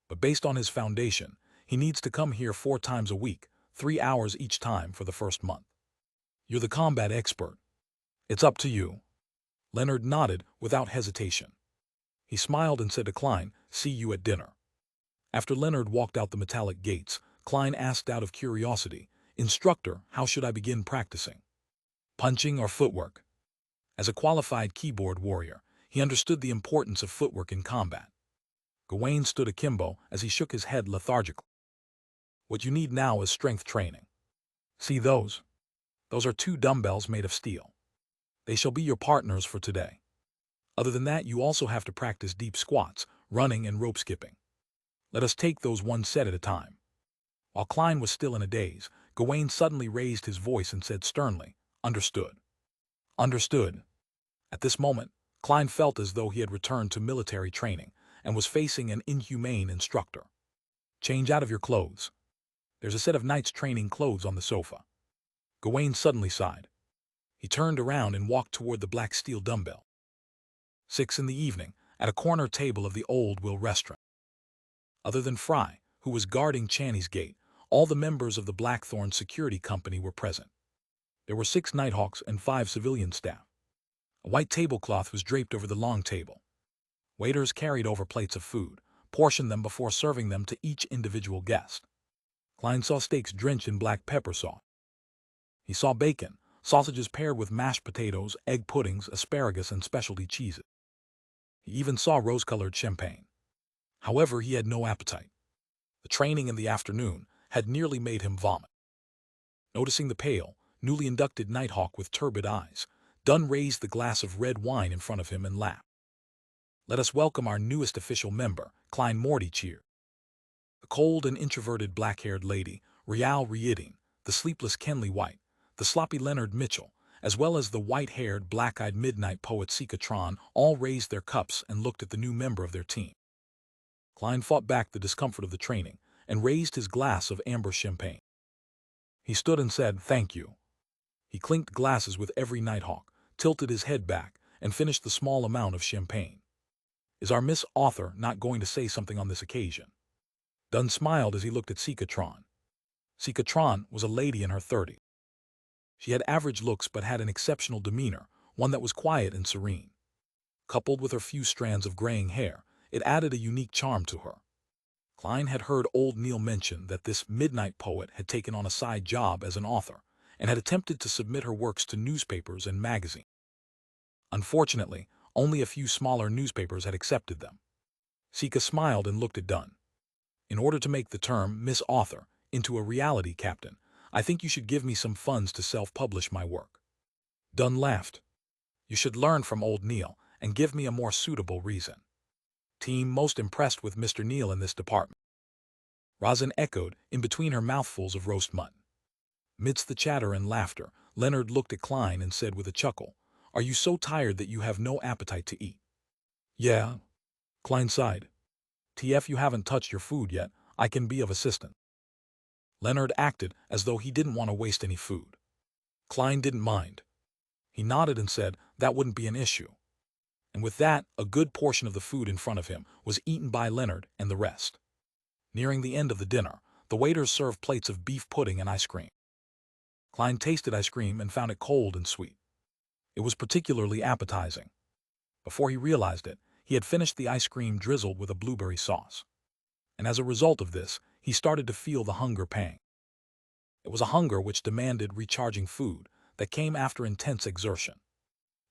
But based on his foundation, he needs to come here 4 times a week, 3 hours each time for the first month. You're the combat expert. It's up to you." Leonard nodded without hesitation. He smiled and said to Klein, "See you at dinner." After Leonard walked out the metallic gates, Klein asked out of curiosity, "Instructor, how should I begin practicing?" punching, or footwork. As a qualified keyboard warrior, he understood the importance of footwork in combat. Gawain stood akimbo as he shook his head lethargically. What you need now is strength training. See those? Those are 2 dumbbells made of steel. They shall be your partners for today. Other than that, you also have to practice deep squats, running, and rope skipping. Let us take those one set at a time. While Klein was still in a daze, Gawain suddenly raised his voice and said sternly, "Understood." Understood. At this moment, Klein felt as though he had returned to military training and was facing an inhumane instructor. Change out of your clothes. There's a set of knight's training clothes on the sofa. Gawain suddenly sighed. He turned around and walked toward the black steel dumbbell. 6 in the evening, at a corner table of the Old Will restaurant. Other than Fry, who was guarding Channy's gate, all the members of the Blackthorn Security Company were present. There were 6 Nighthawks and 5 civilian staff. A white tablecloth was draped over the long table. Waiters carried over plates of food, portioned them before serving them to each individual guest. Klein saw steaks drenched in black pepper sauce. He saw bacon, sausages paired with mashed potatoes, egg puddings, asparagus, and specialty cheeses. He even saw rose-colored champagne. However, he had no appetite. The training in the afternoon had nearly made him vomit. Noticing the pale, newly inducted Nighthawk with turbid eyes, Dunn raised the glass of red wine in front of him and laughed. "Let us welcome our newest official member," Klein Morty cheered. The cold and introverted black-haired lady, Rial Rieding, the sleepless Kenley White, the sloppy Leonard Mitchell, as well as the white-haired, black-eyed midnight poet Sika Tron, all raised their cups and looked at the new member of their team. Klein fought back the discomfort of the training and raised his glass of amber champagne. He stood and said, "Thank you." He clinked glasses with every Nighthawk, tilted his head back, and finished the small amount of champagne. "Is our Miss Author not going to say something on this occasion?" Dunn smiled as he looked at Sika Tron. Sika Tron was a lady in her 30s. She had average looks but had an exceptional demeanor, one that was quiet and serene. Coupled with her few strands of graying hair, it added a unique charm to her. Klein had heard old Neil mention that this midnight poet had taken on a side job as an author and had attempted to submit her works to newspapers and magazines. Unfortunately, only a few smaller newspapers had accepted them. Sika smiled and looked at Dunn. "In order to make the term Miss Author into a reality, Captain, I think you should give me some funds to self-publish my work." Dunn laughed. "You should learn from old Neil and give me a more suitable reason." Team most impressed with Mr. Neil in this department. Rosin echoed in between her mouthfuls of roast mutton. Midst the chatter and laughter, Leonard looked at Klein and said with a chuckle, "Are you so tired that you have no appetite to eat?" "Yeah." Klein sighed. "TF, you haven't touched your food yet. I can be of assistance." Leonard acted as though he didn't want to waste any food. Klein didn't mind. He nodded and said that wouldn't be an issue. And with that, a good portion of the food in front of him was eaten by Leonard and the rest. Nearing the end of the dinner, the waiters served plates of beef pudding and ice cream. Klein tasted ice cream and found it cold and sweet. It was particularly appetizing. Before he realized it, he had finished the ice cream drizzled with a blueberry sauce. And as a result of this, he started to feel the hunger pang. It was a hunger which demanded recharging food that came after intense exertion.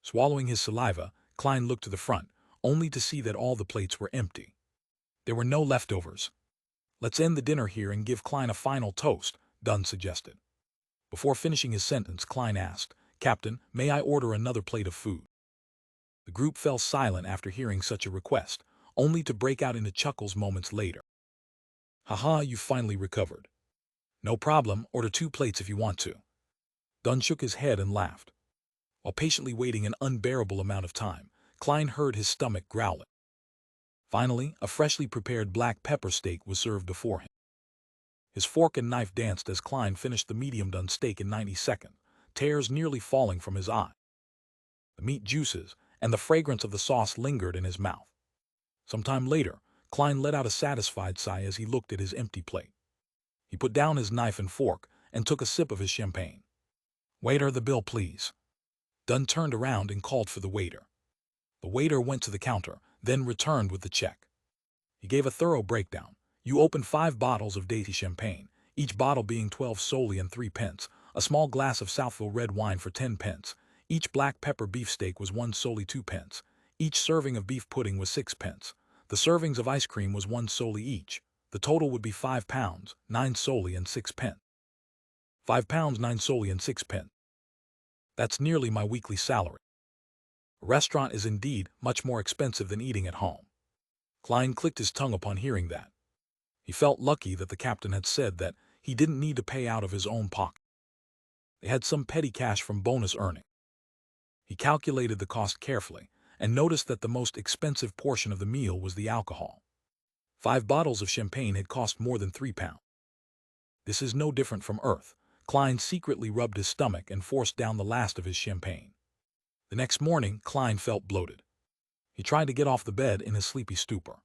Swallowing his saliva, Klein looked to the front, only to see that all the plates were empty. There were no leftovers. "Let's end the dinner here and give Klein a final toast," Dunn suggested. Before finishing his sentence, Klein asked, "Captain, may I order another plate of food?" The group fell silent after hearing such a request, only to break out into chuckles moments later. "Haha, you finally recovered." "No problem, order 2 plates if you want to." Dunn shook his head and laughed. While patiently waiting an unbearable amount of time, Klein heard his stomach growling. Finally, a freshly prepared black pepper steak was served before him. His fork and knife danced as Klein finished the medium-done steak in 90 seconds, tears nearly falling from his eye. The meat juices and the fragrance of the sauce lingered in his mouth. Some time later, Klein let out a satisfied sigh as he looked at his empty plate. He put down his knife and fork and took a sip of his champagne. "Waiter, the bill, please." Dunn turned around and called for the waiter. The waiter went to the counter, then returned with the check. He gave a thorough breakdown. "You opened 5 bottles of daisy champagne, each bottle being 12 soldi and 3 pence. A small glass of Southville red wine for 10 pence. Each black pepper beefsteak was one solely 2 pence. Each serving of beef pudding was 6 pence. The servings of ice cream was one solely each. The total would be £5, 9 solely and 6 pence. £5, 9 solely and 6 pence. That's nearly my weekly salary. A restaurant is indeed much more expensive than eating at home. Klein clicked his tongue upon hearing that. He felt lucky that the captain had said that he didn't need to pay out of his own pocket. They had some petty cash from bonus earning. He calculated the cost carefully and noticed that the most expensive portion of the meal was the alcohol. 5 bottles of champagne had cost more than £3. This is no different from Earth. Klein secretly rubbed his stomach and forced down the last of his champagne. The next morning, Klein felt bloated. He tried to get off the bed in his sleepy stupor.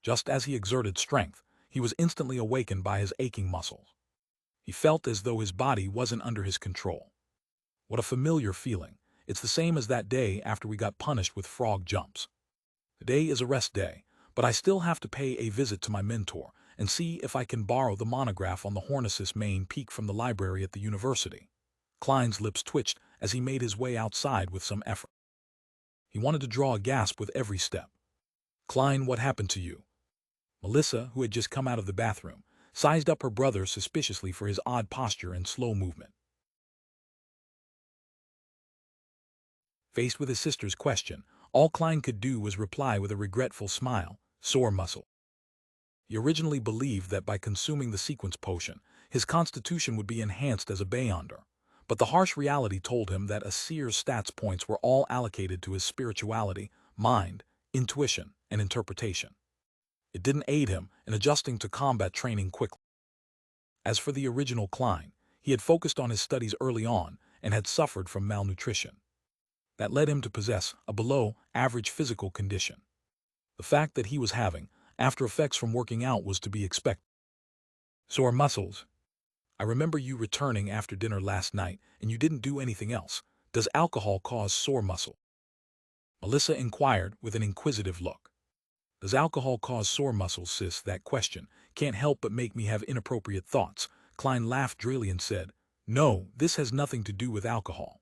Just as he exerted strength, he was instantly awakened by his aching muscles. He felt as though his body wasn't under his control. What a familiar feeling. It's the same as that day after we got punished with frog jumps. Today is a rest day, but I still have to pay a visit to my mentor and see if I can borrow the monograph on the Hornisus main peak from the library at the university. Klein's lips twitched as he made his way outside with some effort. He wanted to draw a gasp with every step. Klein, what happened to you? Melissa, who had just come out of the bathroom, sized up her brother suspiciously for his odd posture and slow movement. Faced with his sister's question, all Klein could do was reply with a regretful smile, sore muscle. He originally believed that by consuming the sequence potion, his constitution would be enhanced as a Beyonder, but the harsh reality told him that Asir's stats points were all allocated to his spirituality, mind, intuition, and interpretation. It didn't aid him in adjusting to combat training quickly. As for the original Klein, he had focused on his studies early on and had suffered from malnutrition. That led him to possess a below-average physical condition. The fact that he was having after effects from working out was to be expected. Sore muscles. I remember you returning after dinner last night and you didn't do anything else. Does alcohol cause sore muscle? Melissa inquired with an inquisitive look. Does alcohol cause sore muscles, sis? That question can't help but make me have inappropriate thoughts. Klein laughed drily and said, No, this has nothing to do with alcohol.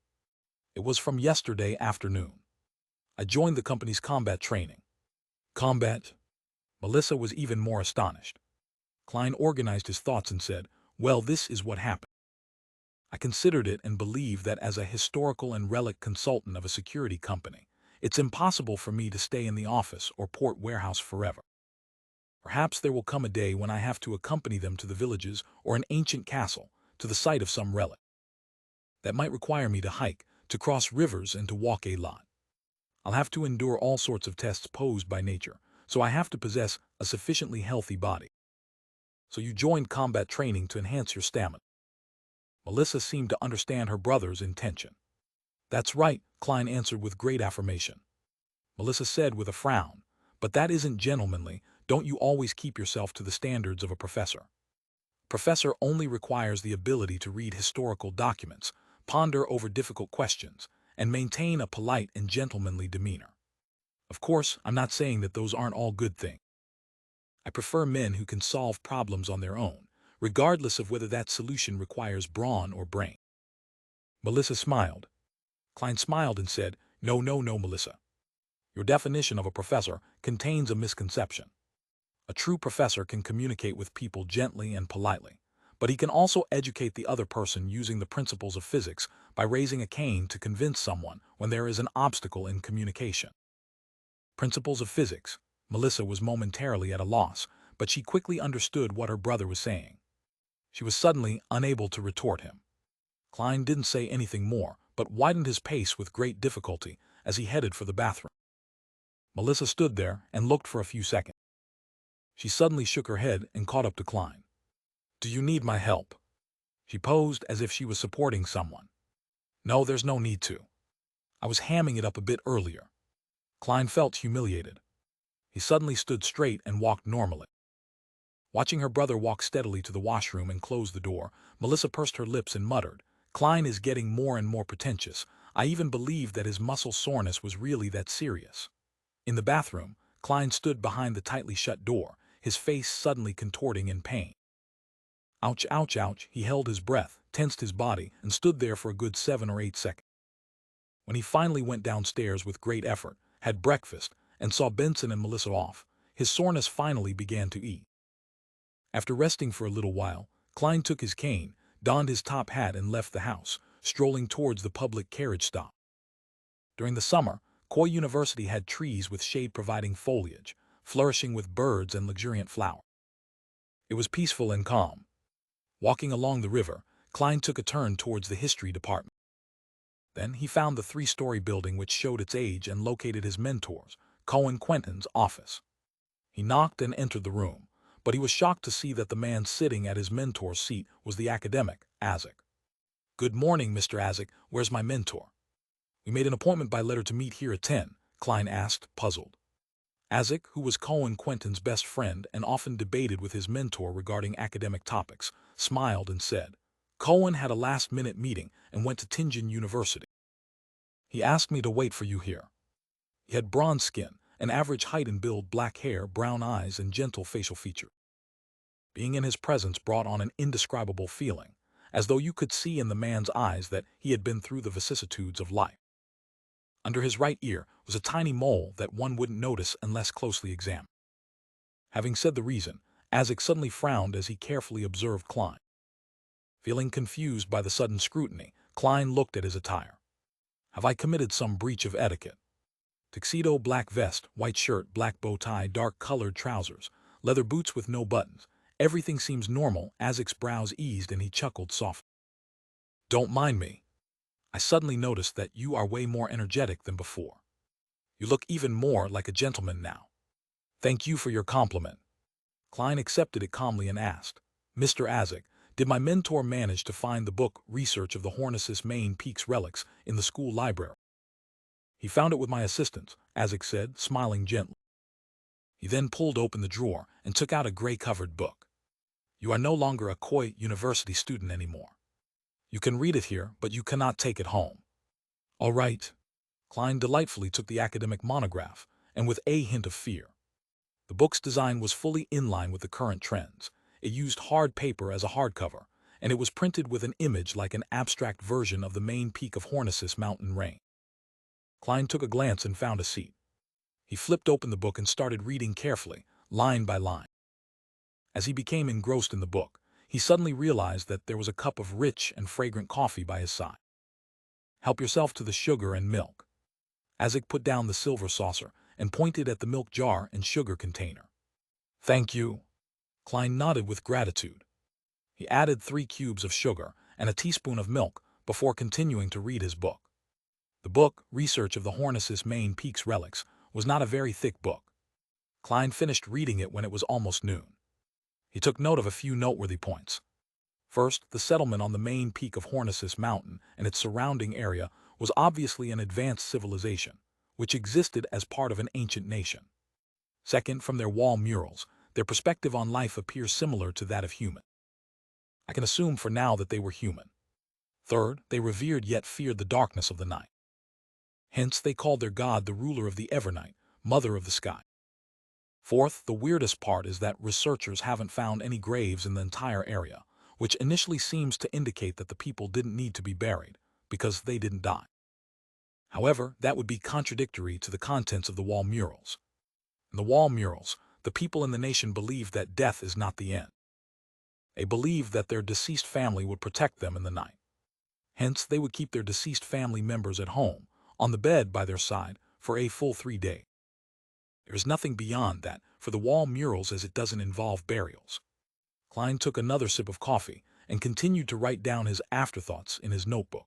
It was from yesterday afternoon. I joined the company's combat training. Combat? Melissa was even more astonished. Klein organized his thoughts and said, Well, this is what happened. I considered it and believe that as a historical and relic consultant of a security company, it's impossible for me to stay in the office or port warehouse forever. Perhaps there will come a day when I have to accompany them to the villages or an ancient castle, to the site of some relic. That might require me to hike, to cross rivers, and to walk a lot. I'll have to endure all sorts of tests posed by nature, so I have to possess a sufficiently healthy body. So you joined combat training to enhance your stamina. Melissa seemed to understand her brother's intention. That's right, Klein answered with great affirmation. Melissa said with a frown, But that isn't gentlemanly. Don't you always keep yourself to the standards of a professor? Professor only requires the ability to read historical documents, ponder over difficult questions, and maintain a polite and gentlemanly demeanor. Of course, I'm not saying that those aren't all good things. I prefer men who can solve problems on their own, regardless of whether that solution requires brawn or brain. Melissa smiled. Klein smiled and said, No, Melissa. Your definition of a professor contains a misconception. A true professor can communicate with people gently and politely, but he can also educate the other person using the principles of physics by raising a cane to convince someone when there is an obstacle in communication. Principles of physics. Melissa was momentarily at a loss, but she quickly understood what her brother was saying. She was suddenly unable to retort him. Klein didn't say anything more, but widened his pace with great difficulty as he headed for the bathroom. Melissa stood there and looked for a few seconds. She suddenly shook her head and caught up to Klein. Do you need my help? She posed as if she was supporting someone. No, there's no need to. I was hamming it up a bit earlier. Klein felt humiliated. He suddenly stood straight and walked normally. Watching her brother walk steadily to the washroom and close the door, Melissa pursed her lips and muttered, Klein is getting more and more pretentious. I even believed that his muscle soreness was really that serious. In the bathroom, Klein stood behind the tightly shut door, his face suddenly contorting in pain. Ouch, ouch, ouch. He held his breath, tensed his body, and stood there for a good 7 or 8 seconds. When he finally went downstairs with great effort, had breakfast, and saw Benson and Melissa off, his soreness finally began to ease. After resting for a little while, Klein took his cane, donned his top hat and left the house, strolling towards the public carriage stop. During the summer, Coy University had trees with shade-providing foliage, flourishing with birds and luxuriant flowers. It was peaceful and calm. Walking along the river, Klein took a turn towards the history department. Then he found the 3-story building which showed its age and located his mentor's, Cohen Quentin's, office. He knocked and entered the room, but he was shocked to see that the man sitting at his mentor's seat was the academic, Isaac. "Good morning, Mr. Isaac. Where's my mentor?" "We made an appointment by letter to meet here at 10, Klein asked, puzzled. Isaac, who was Cohen Quentin's best friend and often debated with his mentor regarding academic topics, smiled and said, "Cohen had a last-minute meeting and went to Tingen University. He asked me to wait for you here." He had bronze skin, an average height and build, black hair, brown eyes, and gentle facial features. Being in his presence brought on an indescribable feeling, as though you could see in the man's eyes that he had been through the vicissitudes of life. Under his right ear was a tiny mole that one wouldn't notice unless closely examined. Having said the reason, Isaac suddenly frowned as he carefully observed Klein. Feeling confused by the sudden scrutiny, Klein looked at his attire. "Have I committed some breach of etiquette?" Tuxedo, black vest, white shirt, black bow tie, dark-colored trousers, leather boots with no buttons. Everything seems normal. Isaac's brows eased and he chuckled softly. "Don't mind me. I suddenly noticed that you are way more energetic than before. You look even more like a gentleman now." "Thank you for your compliment." Klein accepted it calmly and asked, "Mr. Isaac, did my mentor manage to find the book Research of the Hornices Main Peaks Relics in the school library?" "He found it with my assistance," Isaac said, smiling gently. He then pulled open the drawer and took out a gray-covered book. "You are no longer a Coy University student anymore. You can read it here, but you cannot take it home." "All right." Klein delightfully took the academic monograph, and with a hint of fear. The book's design was fully in line with the current trends. It used hard paper as a hardcover, and it was printed with an image like an abstract version of the main peak of Hornices mountain range. Klein took a glance and found a seat. He flipped open the book and started reading carefully, line by line. As he became engrossed in the book, he suddenly realized that there was a cup of rich and fragrant coffee by his side. "Help yourself to the sugar and milk." Isaac put down the silver saucer and pointed at the milk jar and sugar container. "Thank you." Klein nodded with gratitude. He added 3 cubes of sugar and a teaspoon of milk before continuing to read his book. The book, Research of the Hornices Main Peaks Relics, was not a very thick book. Klein finished reading it when it was almost noon. He took note of a few noteworthy points. First, the settlement on the main peak of Hornices Mountain and its surrounding area was obviously an advanced civilization, which existed as part of an ancient nation. Second, from their wall murals, their perspective on life appears similar to that of human. I can assume for now that they were human. Third, they revered yet feared the darkness of the night. Hence, they called their god the ruler of the Evernight, mother of the sky. Fourth, the weirdest part is that researchers haven't found any graves in the entire area, which initially seems to indicate that the people didn't need to be buried, because they didn't die. However, that would be contradictory to the contents of the wall murals. In the wall murals, the people in the nation believed that death is not the end. They believed that their deceased family would protect them in the night. Hence, they would keep their deceased family members at home, on the bed by their side, for a full 3 days. There is nothing beyond that for the wall murals as it doesn't involve burials. Klein took another sip of coffee and continued to write down his afterthoughts in his notebook.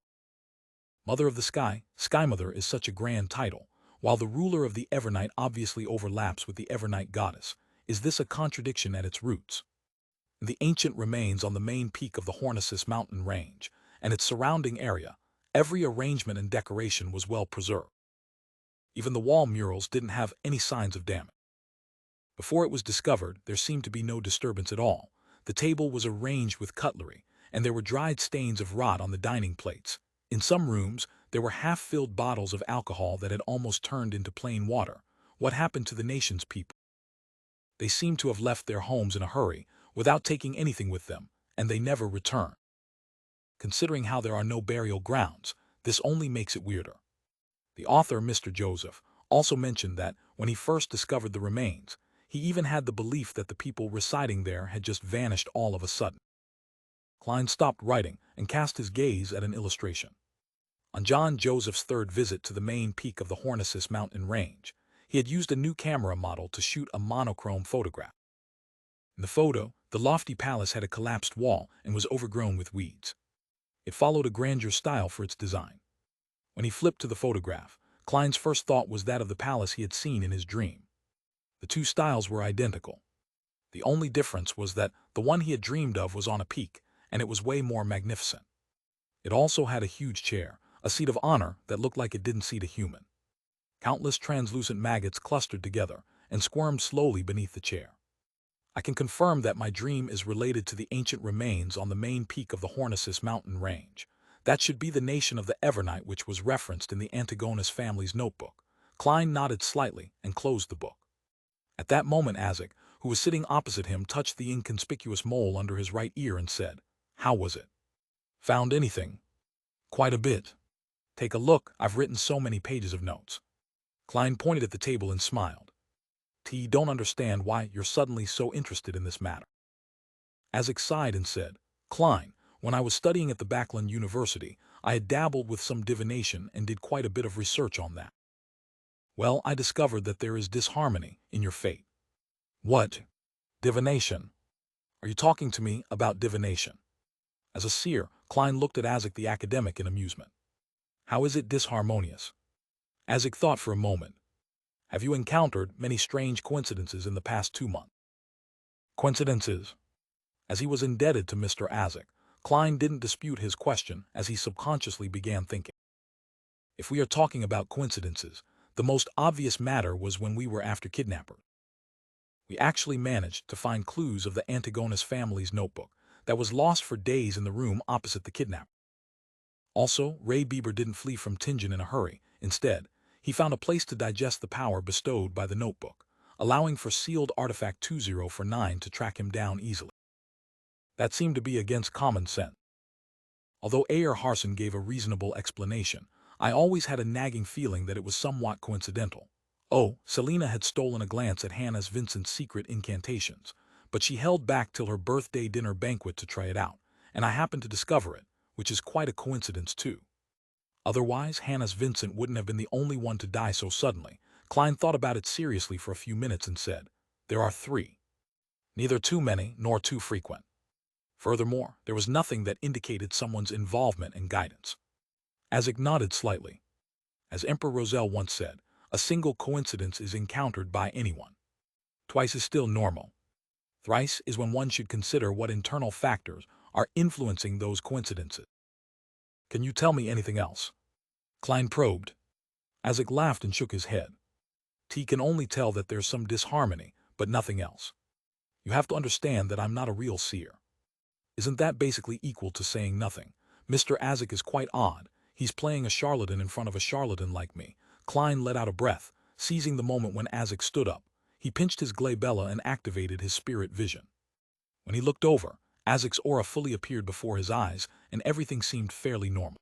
Mother of the Sky, Sky Mother is such a grand title, while the ruler of the Evernight obviously overlaps with the Evernight goddess. Is this a contradiction at its roots? In the ancient remains on the main peak of the Hornices mountain range and its surrounding area, every arrangement and decoration was well preserved. Even the wall murals didn't have any signs of damage. Before it was discovered, there seemed to be no disturbance at all. The table was arranged with cutlery, and there were dried stains of rot on the dining plates. In some rooms, there were half-filled bottles of alcohol that had almost turned into plain water. What happened to the nation's people? They seemed to have left their homes in a hurry, without taking anything with them, and they never return. Considering how there are no burial grounds, this only makes it weirder. The author, Mr. Joseph, also mentioned that when he first discovered the remains, he even had the belief that the people residing there had just vanished all of a sudden. Klein stopped writing and cast his gaze at an illustration. On John Joseph's third visit to the main peak of the Hornices mountain range, he had used a new camera model to shoot a monochrome photograph. In the photo, the lofty palace had a collapsed wall and was overgrown with weeds. It followed a grandeur style for its design. When he flipped to the photograph, Klein's first thought was that of the palace he had seen in his dream. The two styles were identical. The only difference was that the one he had dreamed of was on a peak, and it was way more magnificent. It also had a huge chair, a seat of honor that looked like it didn't seat a human. Countless translucent maggots clustered together and squirmed slowly beneath the chair. I can confirm that my dream is related to the ancient remains on the main peak of the Hornices mountain range. That should be the nation of the Evernight which was referenced in the Antigonus family's notebook. Klein nodded slightly and closed the book. At that moment, Isaac, who was sitting opposite him, touched the inconspicuous mole under his right ear and said, "How was it? Found anything?" "Quite a bit. Take a look, I've written so many pages of notes." Klein pointed at the table and smiled. Don't understand why you're suddenly so interested in this matter." Isaac sighed and said, "Klein, when I was studying at the Backlund University, I had dabbled with some divination and did quite a bit of research on that. Well, I discovered that there is disharmony in your fate." "What? Divination? Are you talking to me about divination?" As a seer, Klein looked at Isaac the academic in amusement. "How is it disharmonious?" Isaac thought for a moment. "Have you encountered many strange coincidences in the past 2 months?" Coincidences? As he was indebted to Mr. Isaac, Klein didn't dispute his question as he subconsciously began thinking. If we are talking about coincidences, the most obvious matter was when we were after kidnappers. We actually managed to find clues of the Antigonus family's notebook that was lost for days in the room opposite the kidnapper. Also, Ray Bieber didn't flee from Tingen in a hurry. Instead, he found a place to digest the power bestowed by the notebook, allowing for sealed artifact 2049 to track him down easily. That seemed to be against common sense. Although Ayer Harson gave a reasonable explanation, I always had a nagging feeling that it was somewhat coincidental. Oh, Selena had stolen a glance at Hannah's Vincent's secret incantations, but she held back till her birthday dinner banquet to try it out, and I happened to discover it, which is quite a coincidence too. Otherwise, Hannah's Vincent wouldn't have been the only one to die so suddenly. Klein thought about it seriously for a few minutes and said, "There are 3. Neither too many nor too frequent. Furthermore, there was nothing that indicated someone's involvement and guidance." Isaac nodded slightly. As Emperor Roselle once said, a single coincidence is encountered by anyone. Twice is still normal. Thrice is when one should consider what internal factors are influencing those coincidences. Can you tell me anything else?" Klein probed. Isaac laughed and shook his head. "T can only tell that there's some disharmony, but nothing else. You have to understand that I'm not a real seer." "Isn't that basically equal to saying nothing? Mr. Isaac is quite odd. He's playing a charlatan in front of a charlatan like me." Klein let out a breath, seizing the moment when Isaac stood up. He pinched his glabella and activated his spirit vision. When he looked over, Isaac's aura fully appeared before his eyes, and everything seemed fairly normal.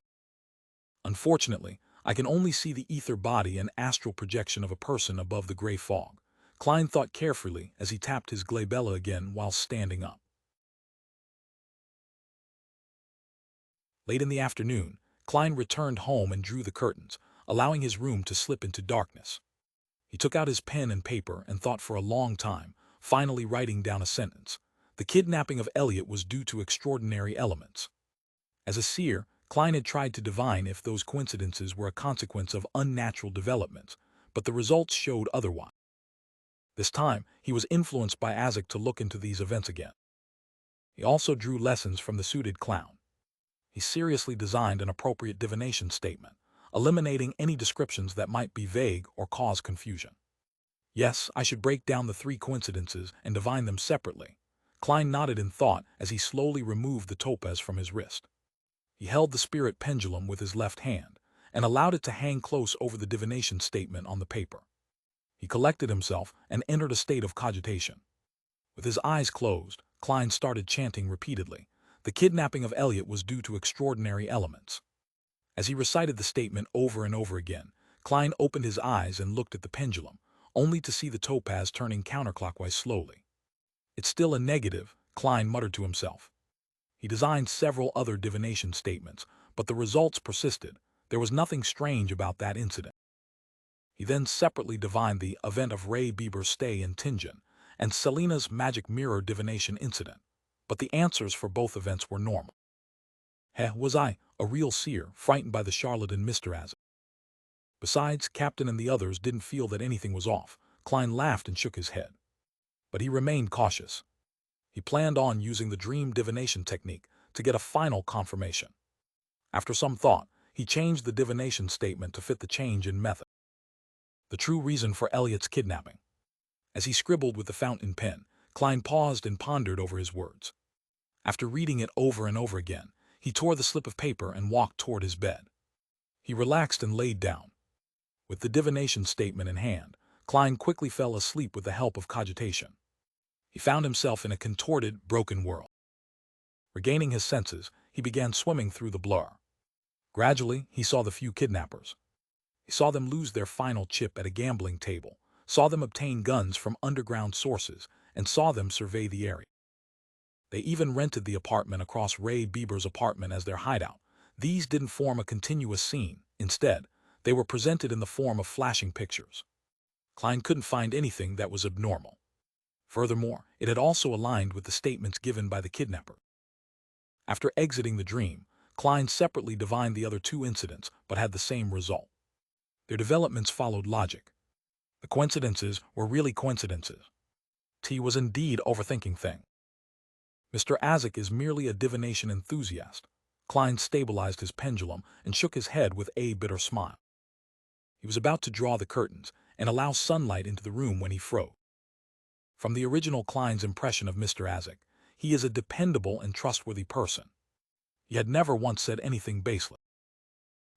"Unfortunately, I can only see the ether body and astral projection of a person above the gray fog." Klein thought carefully as he tapped his glabella again while standing up. Late in the afternoon, Klein returned home and drew the curtains, allowing his room to slip into darkness. He took out his pen and paper and thought for a long time, finally writing down a sentence. The kidnapping of Elliot was due to extraordinary elements. As a seer, Klein had tried to divine if those coincidences were a consequence of unnatural developments, but the results showed otherwise. This time, he was influenced by Isaac to look into these events again. He also drew lessons from the suited clown. He seriously designed an appropriate divination statement, eliminating any descriptions that might be vague or cause confusion. Yes, I should break down the 3 coincidences and divine them separately. Klein nodded in thought as he slowly removed the topaz from his wrist. He held the spirit pendulum with his left hand and allowed it to hang close over the divination statement on the paper. He collected himself and entered a state of cogitation. With his eyes closed, Klein started chanting repeatedly. The kidnapping of Elliot was due to extraordinary elements. As he recited the statement over and over again, Klein opened his eyes and looked at the pendulum, only to see the topaz turning counterclockwise slowly. "It's still a negative," Klein muttered to himself. He designed several other divination statements, but the results persisted. There was nothing strange about that incident. He then separately divined the event of Ray Bieber's stay in Tingen and Selina's magic mirror divination incident, but the answers for both events were normal. Was I, a real seer, frightened by the charlatan Mr. Azek? Besides, Captain and the others didn't feel that anything was off. Klein laughed and shook his head. But he remained cautious. He planned on using the dream divination technique to get a final confirmation. After some thought, he changed the divination statement to fit the change in method. The true reason for Elliot's kidnapping. As he scribbled with the fountain pen, Klein paused and pondered over his words. After reading it over and over again, he tore the slip of paper and walked toward his bed. He relaxed and laid down. With the divination statement in hand, Klein quickly fell asleep with the help of cogitation. He found himself in a contorted, broken world. Regaining his senses, he began swimming through the blur. Gradually, he saw the few kidnappers. He saw them lose their final chip at a gambling table, saw them obtain guns from underground sources, and saw them survey the area. They even rented the apartment across Ray Bieber's apartment as their hideout. These didn't form a continuous scene. Instead, they were presented in the form of flashing pictures. Klein couldn't find anything that was abnormal. Furthermore, it had also aligned with the statements given by the kidnapper. After exiting the dream, Klein separately divined the other two incidents, but had the same result. Their developments followed logic. The coincidences were really coincidences. T was indeed overthinking things. Mr. Azek is merely a divination enthusiast. Klein stabilized his pendulum and shook his head with a bitter smile. He was about to draw the curtains and allow sunlight into the room when he froze. From the original Klein's impression of Mr. Azek, he is a dependable and trustworthy person. He had never once said anything baseless.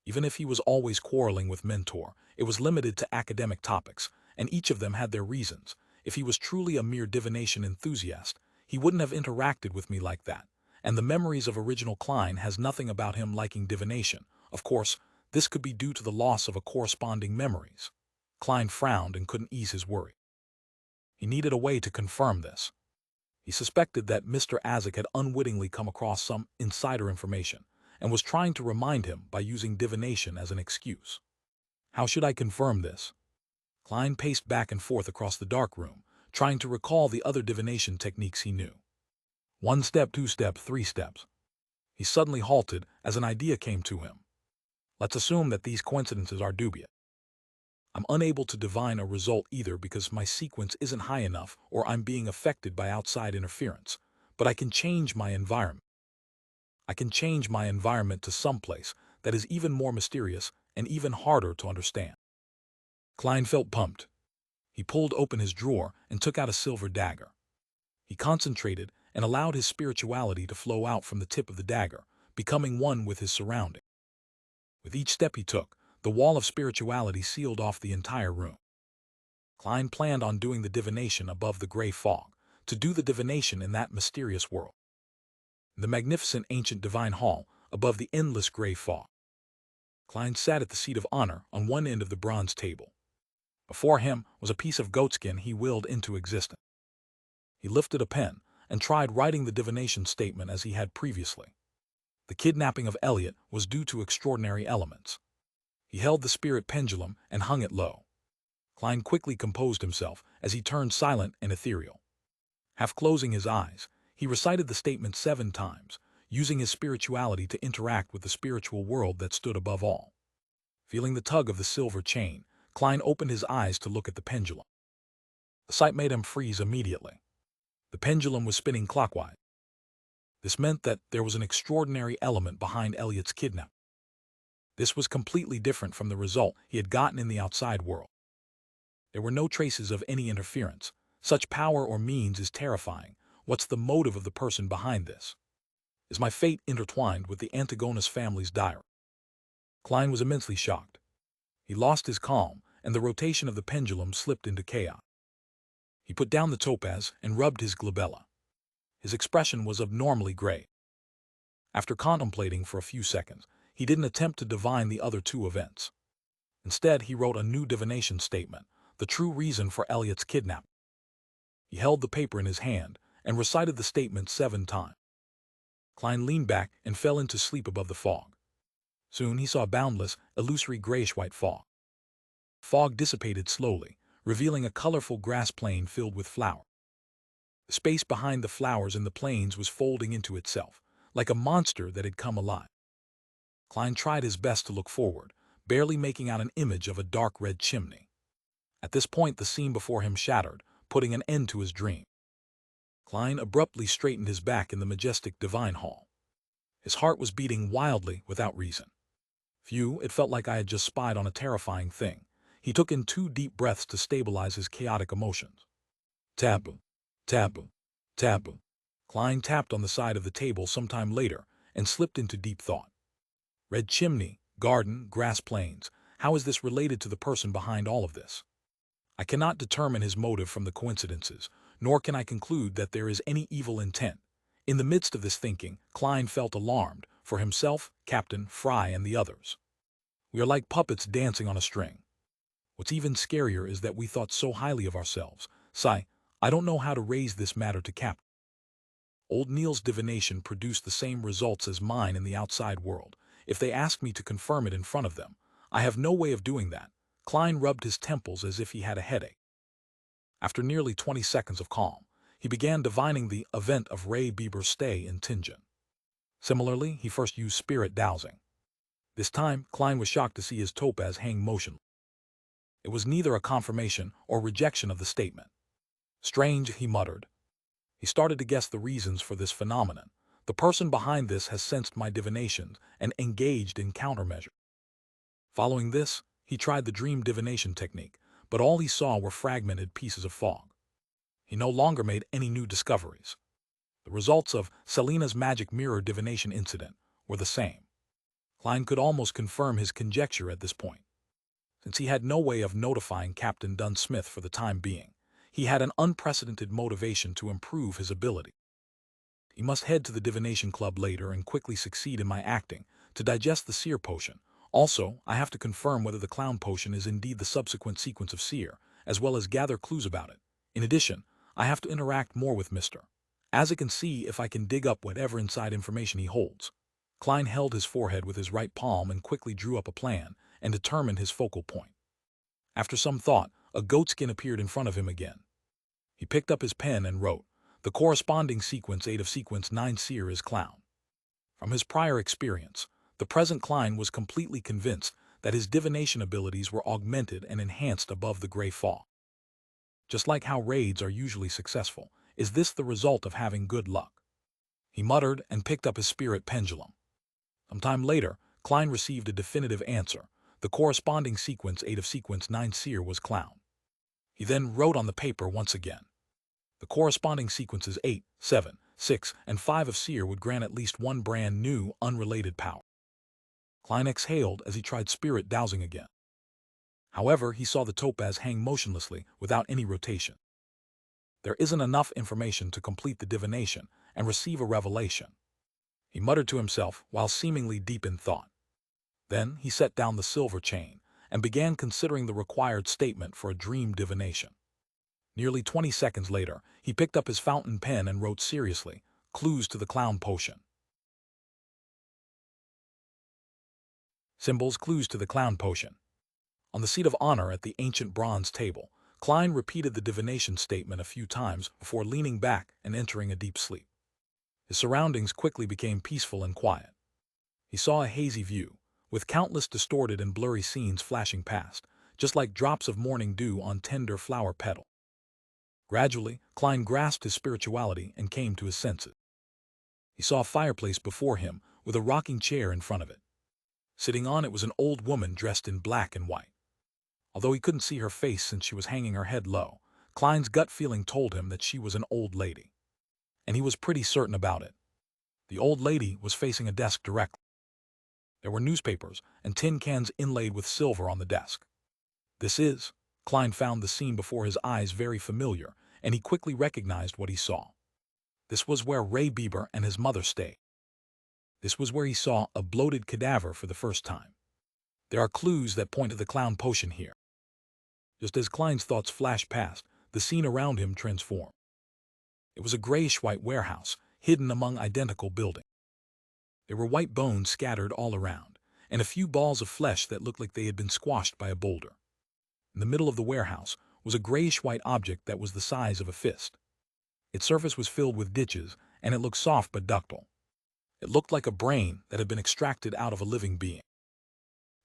Even if he was always quarreling with Mentor, it was limited to academic topics, and each of them had their reasons. If he was truly a mere divination enthusiast, he wouldn't have interacted with me like that, and the memories of original Klein has nothing about him liking divination. Of course, this could be due to the loss of a corresponding memories. Klein frowned and couldn't ease his worry. He needed a way to confirm this. He suspected that Mr. Azek had unwittingly come across some insider information and was trying to remind him by using divination as an excuse. How should I confirm this? Klein paced back and forth across the dark room, trying to recall the other divination techniques he knew. 1 step, 2 step, 3 steps. He suddenly halted as an idea came to him. Let's assume that these coincidences are dubious. I'm unable to divine a result either because my sequence isn't high enough or I'm being affected by outside interference, but I can change my environment. I can change my environment to someplace that is even more mysterious and even harder to understand. Klein felt pumped. He pulled open his drawer and took out a silver dagger. He concentrated and allowed his spirituality to flow out from the tip of the dagger, becoming one with his surroundings. With each step he took, the wall of spirituality sealed off the entire room. Klein planned on doing the divination above the gray fog, to do the divination in that mysterious world. The magnificent ancient divine hall, above the endless gray fog. Klein sat at the seat of honor on one end of the bronze table. Before him was a piece of goatskin he willed into existence. He lifted a pen and tried writing the divination statement as he had previously. The kidnapping of Elliot was due to extraordinary elements. He held the spirit pendulum and hung it low. Klein quickly composed himself as he turned silent and ethereal. Half closing his eyes, he recited the statement 7 times, using his spirituality to interact with the spiritual world that stood above all. Feeling the tug of the silver chain, Klein opened his eyes to look at the pendulum. The sight made him freeze immediately. The pendulum was spinning clockwise. This meant that there was an extraordinary element behind Elliot's kidnapping. This was completely different from the result he had gotten in the outside world. There were no traces of any interference. Such power or means is terrifying. What's the motive of the person behind this? Is my fate intertwined with the Antigonus family's diary? Klein was immensely shocked. He lost his calm, and the rotation of the pendulum slipped into chaos. He put down the topaz and rubbed his glabella. His expression was abnormally gray. After contemplating for a few seconds, he didn't attempt to divine the other two events. Instead, he wrote a new divination statement, the true reason for Elliot's kidnapping. He held the paper in his hand and recited the statement 7 times. Klein leaned back and fell into sleep above the fog. Soon he saw a boundless, illusory grayish-white fog. Fog dissipated slowly, revealing a colorful grass plain filled with flowers. The space behind the flowers in the plains was folding into itself, like a monster that had come alive. Klein tried his best to look forward, barely making out an image of a dark red chimney. At this point the scene before him shattered, putting an end to his dream. Klein abruptly straightened his back in the majestic divine hall. His heart was beating wildly without reason. Phew, it felt like I had just spied on a terrifying thing. He took in 2 deep breaths to stabilize his chaotic emotions. Taboo, taboo, taboo. Klein tapped on the side of the table sometime later and slipped into deep thought. Red chimney, garden, grass plains. How is this related to the person behind all of this? I cannot determine his motive from the coincidences, nor can I conclude that there is any evil intent. In the midst of this thinking, Klein felt alarmed for himself, Captain, Fry, and the others. We are like puppets dancing on a string. What's even scarier is that we thought so highly of ourselves. I don't know how to raise this matter to Captain. Old Neil's divination produced the same results as mine in the outside world. If they ask me to confirm it in front of them, I have no way of doing that. Klein rubbed his temples as if he had a headache. After nearly 20 seconds of calm, he began divining the event of Ray Bieber's stay in Tingen. Similarly, he first used spirit dowsing. This time, Klein was shocked to see his topaz hang motionless. It was neither a confirmation or rejection of the statement. Strange, he muttered. He started to guess the reasons for this phenomenon. The person behind this has sensed my divinations and engaged in countermeasures. Following this, he tried the dream divination technique, but all he saw were fragmented pieces of fog. He no longer made any new discoveries. The results of Selina's magic mirror divination incident were the same. Klein could almost confirm his conjecture at this point. Since he had no way of notifying Captain Dunsmith for the time being, he had an unprecedented motivation to improve his ability. He must head to the divination club later and quickly succeed in my acting to digest the seer potion. Also, I have to confirm whether the clown potion is indeed the subsequent sequence of seer, as well as gather clues about it. In addition, I have to interact more with Mr. As I can see if I can dig up whatever inside information he holds. Klein held his forehead with his right palm and quickly drew up a plan and determined his focal point. After some thought, a goatskin appeared in front of him again. He picked up his pen and wrote, "The corresponding sequence 8 of sequence 9 seer is clown." From his prior experience, the present Klein was completely convinced that his divination abilities were augmented and enhanced above the gray fog. Just like how raids are usually successful, is this the result of having good luck? He muttered and picked up his spirit pendulum. Sometime later, Klein received a definitive answer. The corresponding sequence 8 of sequence 9 seer was clown. He then wrote on the paper once again. The corresponding sequences 8, 7, 6, and 5 of seer would grant at least one brand new, unrelated power. Klein exhaled as he tried spirit dowsing again. However, he saw the topaz hang motionlessly without any rotation. There isn't enough information to complete the divination and receive a revelation. He muttered to himself while seemingly deep in thought. Then he set down the silver chain and began considering the required statement for a dream divination. Nearly 20 seconds later, he picked up his fountain pen and wrote seriously, "Clues to the clown potion." Symbols, clues to the clown potion. On the seat of honor at the ancient bronze table, Klein repeated the divination statement a few times before leaning back and entering a deep sleep. His surroundings quickly became peaceful and quiet. He saw a hazy view, with countless distorted and blurry scenes flashing past, just like drops of morning dew on tender flower petals. Gradually, Klein grasped his spirituality and came to his senses. He saw a fireplace before him with a rocking chair in front of it. Sitting on it was an old woman dressed in black and white. Although he couldn't see her face since she was hanging her head low, Klein's gut feeling told him that she was an old lady. And he was pretty certain about it. The old lady was facing a desk directly. There were newspapers and tin cans inlaid with silver on the desk. Klein found the scene before his eyes very familiar, and he quickly recognized what he saw. This was where Ray Bieber and his mother stayed. This was where he saw a bloated cadaver for the first time. There are clues that point to the clown potion here. Just as Klein's thoughts flashed past, the scene around him transformed. It was a grayish-white warehouse, hidden among identical buildings. There were white bones scattered all around, and a few balls of flesh that looked like they had been squashed by a boulder. In the middle of the warehouse was a grayish-white object that was the size of a fist. Its surface was filled with ditches, and it looked soft but ductile. It looked like a brain that had been extracted out of a living being.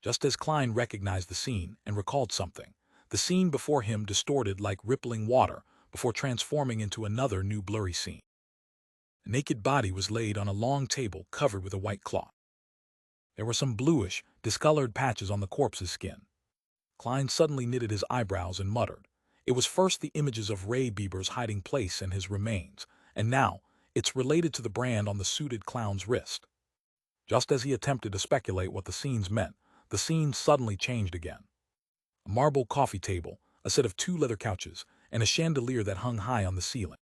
Just as Klein recognized the scene and recalled something, the scene before him distorted like rippling water before transforming into another new blurry scene. A naked body was laid on a long table covered with a white cloth. There were some bluish, discolored patches on the corpse's skin. Klein suddenly knitted his eyebrows and muttered. It was first the images of Ray Bieber's hiding place and his remains, and now it's related to the brand on the suited clown's wrist. Just as he attempted to speculate what the scenes meant, the scene suddenly changed again. A marble coffee table, a set of 2 leather couches, and a chandelier that hung high on the ceiling.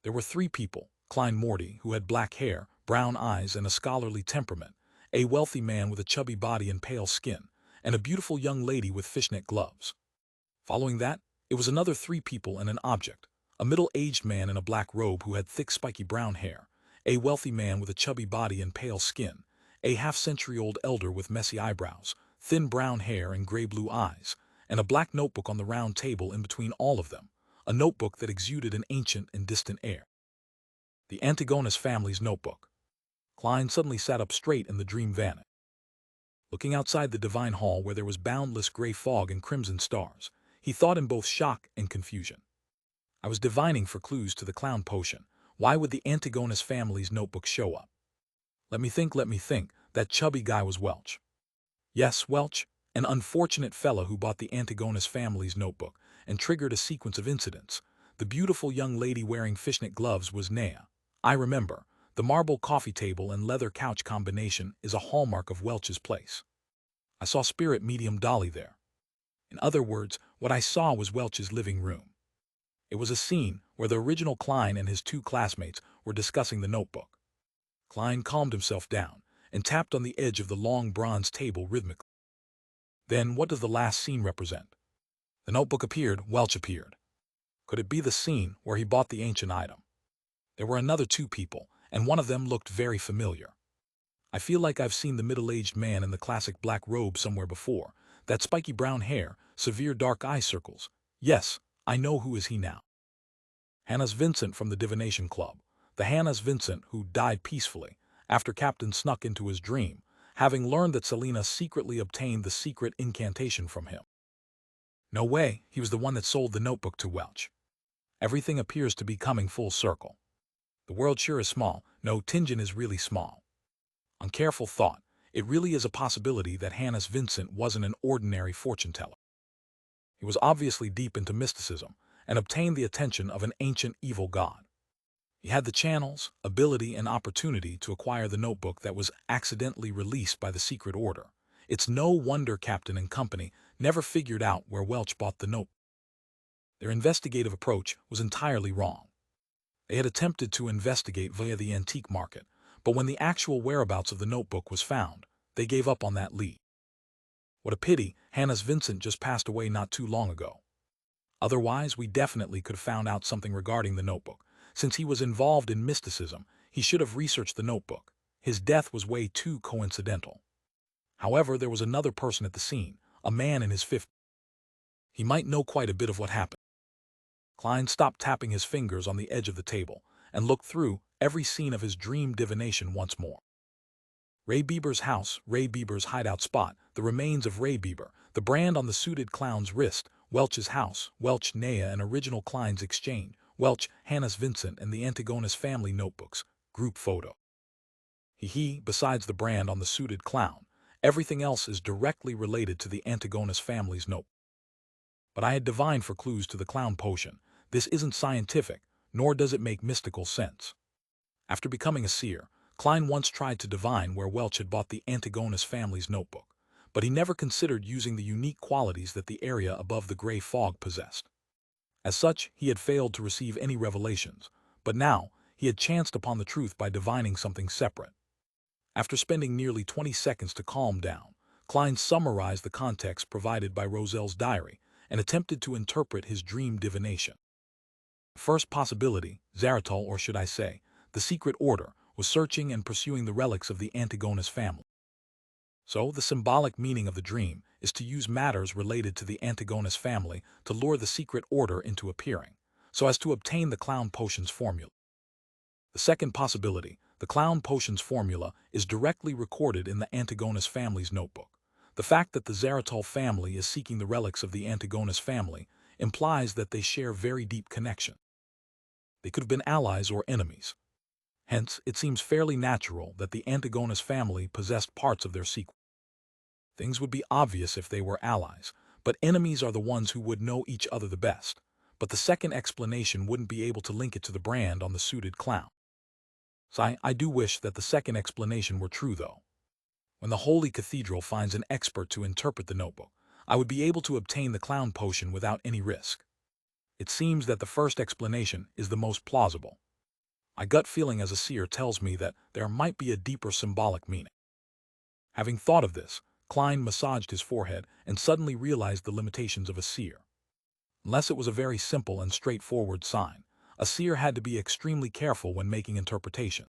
There were 3 people, Klein Morty, who had black hair, brown eyes, and a scholarly temperament, a wealthy man with a chubby body and pale skin, and a beautiful young lady with fishnet gloves. Following that, it was another 3 people and an object, a middle-aged man in a black robe who had thick spiky brown hair, a wealthy man with a chubby body and pale skin, a half-century-old elder with messy eyebrows, thin brown hair and gray-blue eyes, and a black notebook on the round table in between all of them, a notebook that exuded an ancient and distant air. The Antigonus family's notebook. Klein suddenly sat up straight and the dream vanished. Looking outside the divine hall where there was boundless gray fog and crimson stars, he thought in both shock and confusion. I was divining for clues to the clown potion. Why would the Antigonus family's notebook show up? Let me think. That chubby guy was Welch. Yes, Welch, an unfortunate fellow who bought the Antigonus family's notebook and triggered a sequence of incidents. The beautiful young lady wearing fishnet gloves was Nea. I remember. The marble coffee table and leather couch combination is a hallmark of Welch's place. I saw spirit medium Dolly there. In other words, what I saw was Welch's living room. It was a scene where the original Klein and his 2 classmates were discussing the notebook. Klein calmed himself down and tapped on the edge of the long bronze table rhythmically. Then, what does the last scene represent? The notebook appeared, Welch appeared. Could it be the scene where he bought the ancient item? There were another 2 people, and one of them looked very familiar. I feel like I've seen the middle-aged man in the classic black robe somewhere before, that spiky brown hair, severe dark eye circles. Yes, I know who is he now. Hannes Vincent from the Divination Club, the Hannes Vincent who died peacefully after Captain snuck into his dream, having learned that Selena secretly obtained the secret incantation from him. No way, he was the one that sold the notebook to Welch. Everything appears to be coming full circle. The world sure is small. No, Tingen is really small. On careful thought, it really is a possibility that Hannes Vincent wasn't an ordinary fortune teller. He was obviously deep into mysticism and obtained the attention of an ancient evil god. He had the channels, ability, and opportunity to acquire the notebook that was accidentally released by the secret order. It's no wonder Captain and company never figured out where Welch bought the note. Their investigative approach was entirely wrong. They had attempted to investigate via the antique market, but when the actual whereabouts of the notebook was found, they gave up on that lead. What a pity, Hannes Vincent just passed away not too long ago. Otherwise, we definitely could have found out something regarding the notebook. Since he was involved in mysticism, he should have researched the notebook. His death was way too coincidental. However, there was another person at the scene, a man in his 50s. He might know quite a bit of what happened. Klein stopped tapping his fingers on the edge of the table and looked through every scene of his dream divination once more. Ray Bieber's house, Ray Bieber's hideout spot, the remains of Ray Bieber, the brand on the suited clown's wrist, Welch's house, Welch Nea and original Klein's exchange, Welch, Hannes Vincent and the Antigonus family notebooks, group photo. Besides the brand on the suited clown, everything else is directly related to the Antigonus family's notebook. But I had divined for clues to the clown potion. This isn't scientific, nor does it make mystical sense. After becoming a seer, Klein once tried to divine where Welch had bought the Antigonus family's notebook, but he never considered using the unique qualities that the area above the gray fog possessed. As such, he had failed to receive any revelations, but now he had chanced upon the truth by divining something separate. After spending nearly 20 seconds to calm down, Klein summarized the context provided by Roselle's diary and attempted to interpret his dream divination. First possibility, Zaratul, or should I say, the secret order, was searching and pursuing the relics of the Antigonus family. So, the symbolic meaning of the dream is to use matters related to the Antigonus family to lure the secret order into appearing, so as to obtain the clown potion's formula. The second possibility, the clown potion's formula, is directly recorded in the Antigonus family's notebook. The fact that the Zaratul family is seeking the relics of the Antigonus family implies that they share very deep connection. They could have been allies or enemies. Hence, it seems fairly natural that the Antigonus family possessed parts of their secret. Things would be obvious if they were allies, but enemies are the ones who would know each other the best. But the second explanation wouldn't be able to link it to the brand on the suited clown. So I do wish that the second explanation were true, though. When the Holy Cathedral finds an expert to interpret the notebook, I would be able to obtain the clown potion without any risk. It seems that the first explanation is the most plausible. My gut feeling as a seer tells me that there might be a deeper symbolic meaning. Having thought of this, Klein massaged his forehead and suddenly realized the limitations of a seer. Unless it was a very simple and straightforward sign, a seer had to be extremely careful when making interpretation.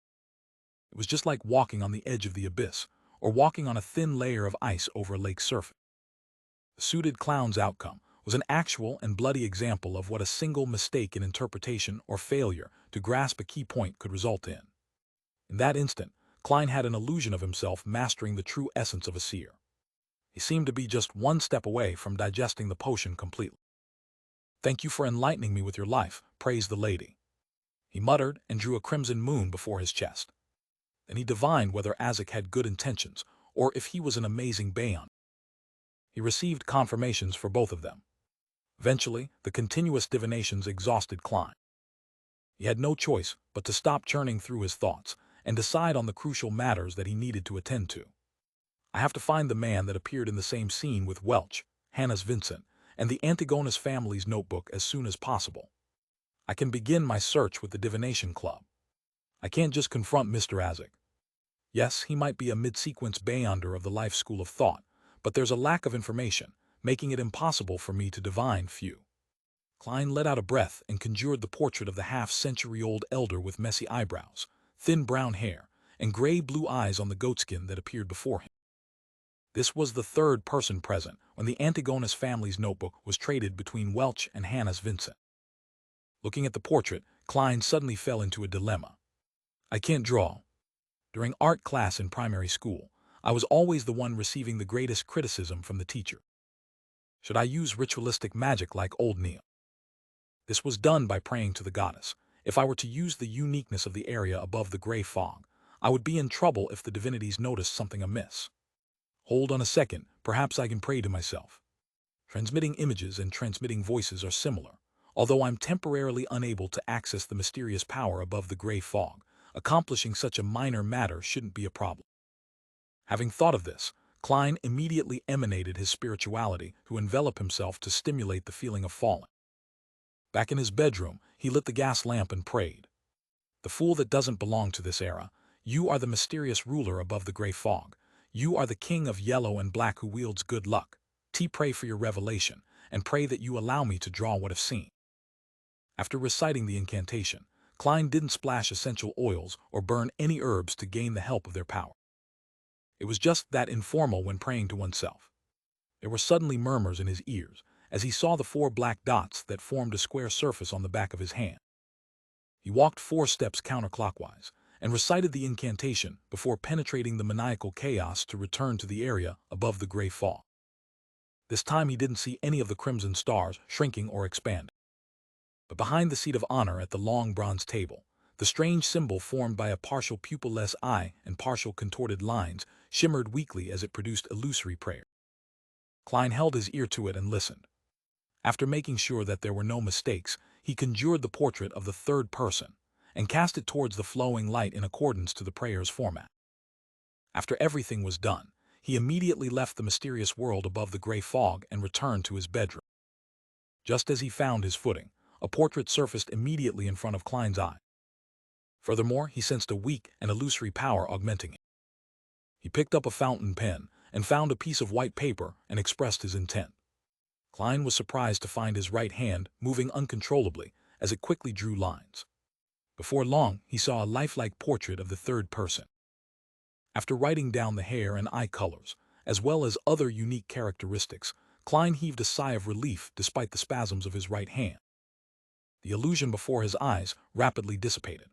It was just like walking on the edge of the abyss, or walking on a thin layer of ice over a lake's surface. The suited clown's outcome was an actual and bloody example of what a single mistake in interpretation or failure to grasp a key point could result in. In that instant, Klein had an illusion of himself mastering the true essence of a seer. He seemed to be just one step away from digesting the potion completely. "Thank you for enlightening me with your life," praised the lady. He muttered and drew a crimson moon before his chest. Then he divined whether Azek had good intentions, or if he was an amazing Bayon. He received confirmations for both of them. Eventually, the continuous divinations exhausted Klein. He had no choice but to stop churning through his thoughts and decide on the crucial matters that he needed to attend to. I have to find the man that appeared in the same scene with Welch, Hannah's Vincent, and the Antigonus family's notebook as soon as possible. I can begin my search with the Divination Club. I can't just confront Mr. Azek. Yes, he might be a mid-sequence Beyonder of the life school of thought, but there's a lack of information, making it impossible for me to divine few. Klein let out a breath and conjured the portrait of the half-century-old elder with messy eyebrows, thin brown hair, and gray-blue eyes on the goatskin that appeared before him. This was the third person present when the Antigonus family's notebook was traded between Welch and Hannah's Vincent. Looking at the portrait, Klein suddenly fell into a dilemma. I can't draw. During art class in primary school, I was always the one receiving the greatest criticism from the teacher. Should I use ritualistic magic like old Neil? This was done by praying to the goddess. If I were to use the uniqueness of the area above the gray fog, I would be in trouble if the divinities noticed something amiss. Hold on a second, perhaps I can pray to myself. Transmitting images and transmitting voices are similar. Although I'm temporarily unable to access the mysterious power above the gray fog, accomplishing such a minor matter shouldn't be a problem. Having thought of this, Klein immediately emanated his spirituality to envelop himself to stimulate the feeling of falling. Back in his bedroom, he lit the gas lamp and prayed. The fool that doesn't belong to this era, you are the mysterious ruler above the gray fog. You are the king of yellow and black who wields good luck. Pray for your revelation, and pray that you allow me to draw what I've seen. After reciting the incantation, Klein didn't splash essential oils or burn any herbs to gain the help of their power. It was just that informal when praying to oneself. There were suddenly murmurs in his ears as he saw the 4 black dots that formed a square surface on the back of his hand. He walked 4 steps counterclockwise and recited the incantation before penetrating the maniacal chaos to return to the area above the gray fog. This time he didn't see any of the crimson stars shrinking or expanding. But behind the seat of honor at the long bronze table, the strange symbol formed by a partial pupilless eye and partial contorted lines shimmered weakly as it produced illusory prayer. Klein held his ear to it and listened. After making sure that there were no mistakes, he conjured the portrait of the third person and cast it towards the flowing light in accordance to the prayer's format. After everything was done, he immediately left the mysterious world above the gray fog and returned to his bedroom. Just as he found his footing, a portrait surfaced immediately in front of Klein's eye. Furthermore, he sensed a weak and illusory power augmenting it. He picked up a fountain pen and found a piece of white paper and expressed his intent. Klein was surprised to find his right hand moving uncontrollably as it quickly drew lines. Before long, he saw a lifelike portrait of the third person. After writing down the hair and eye colors, as well as other unique characteristics, Klein heaved a sigh of relief despite the spasms of his right hand. The illusion before his eyes rapidly dissipated.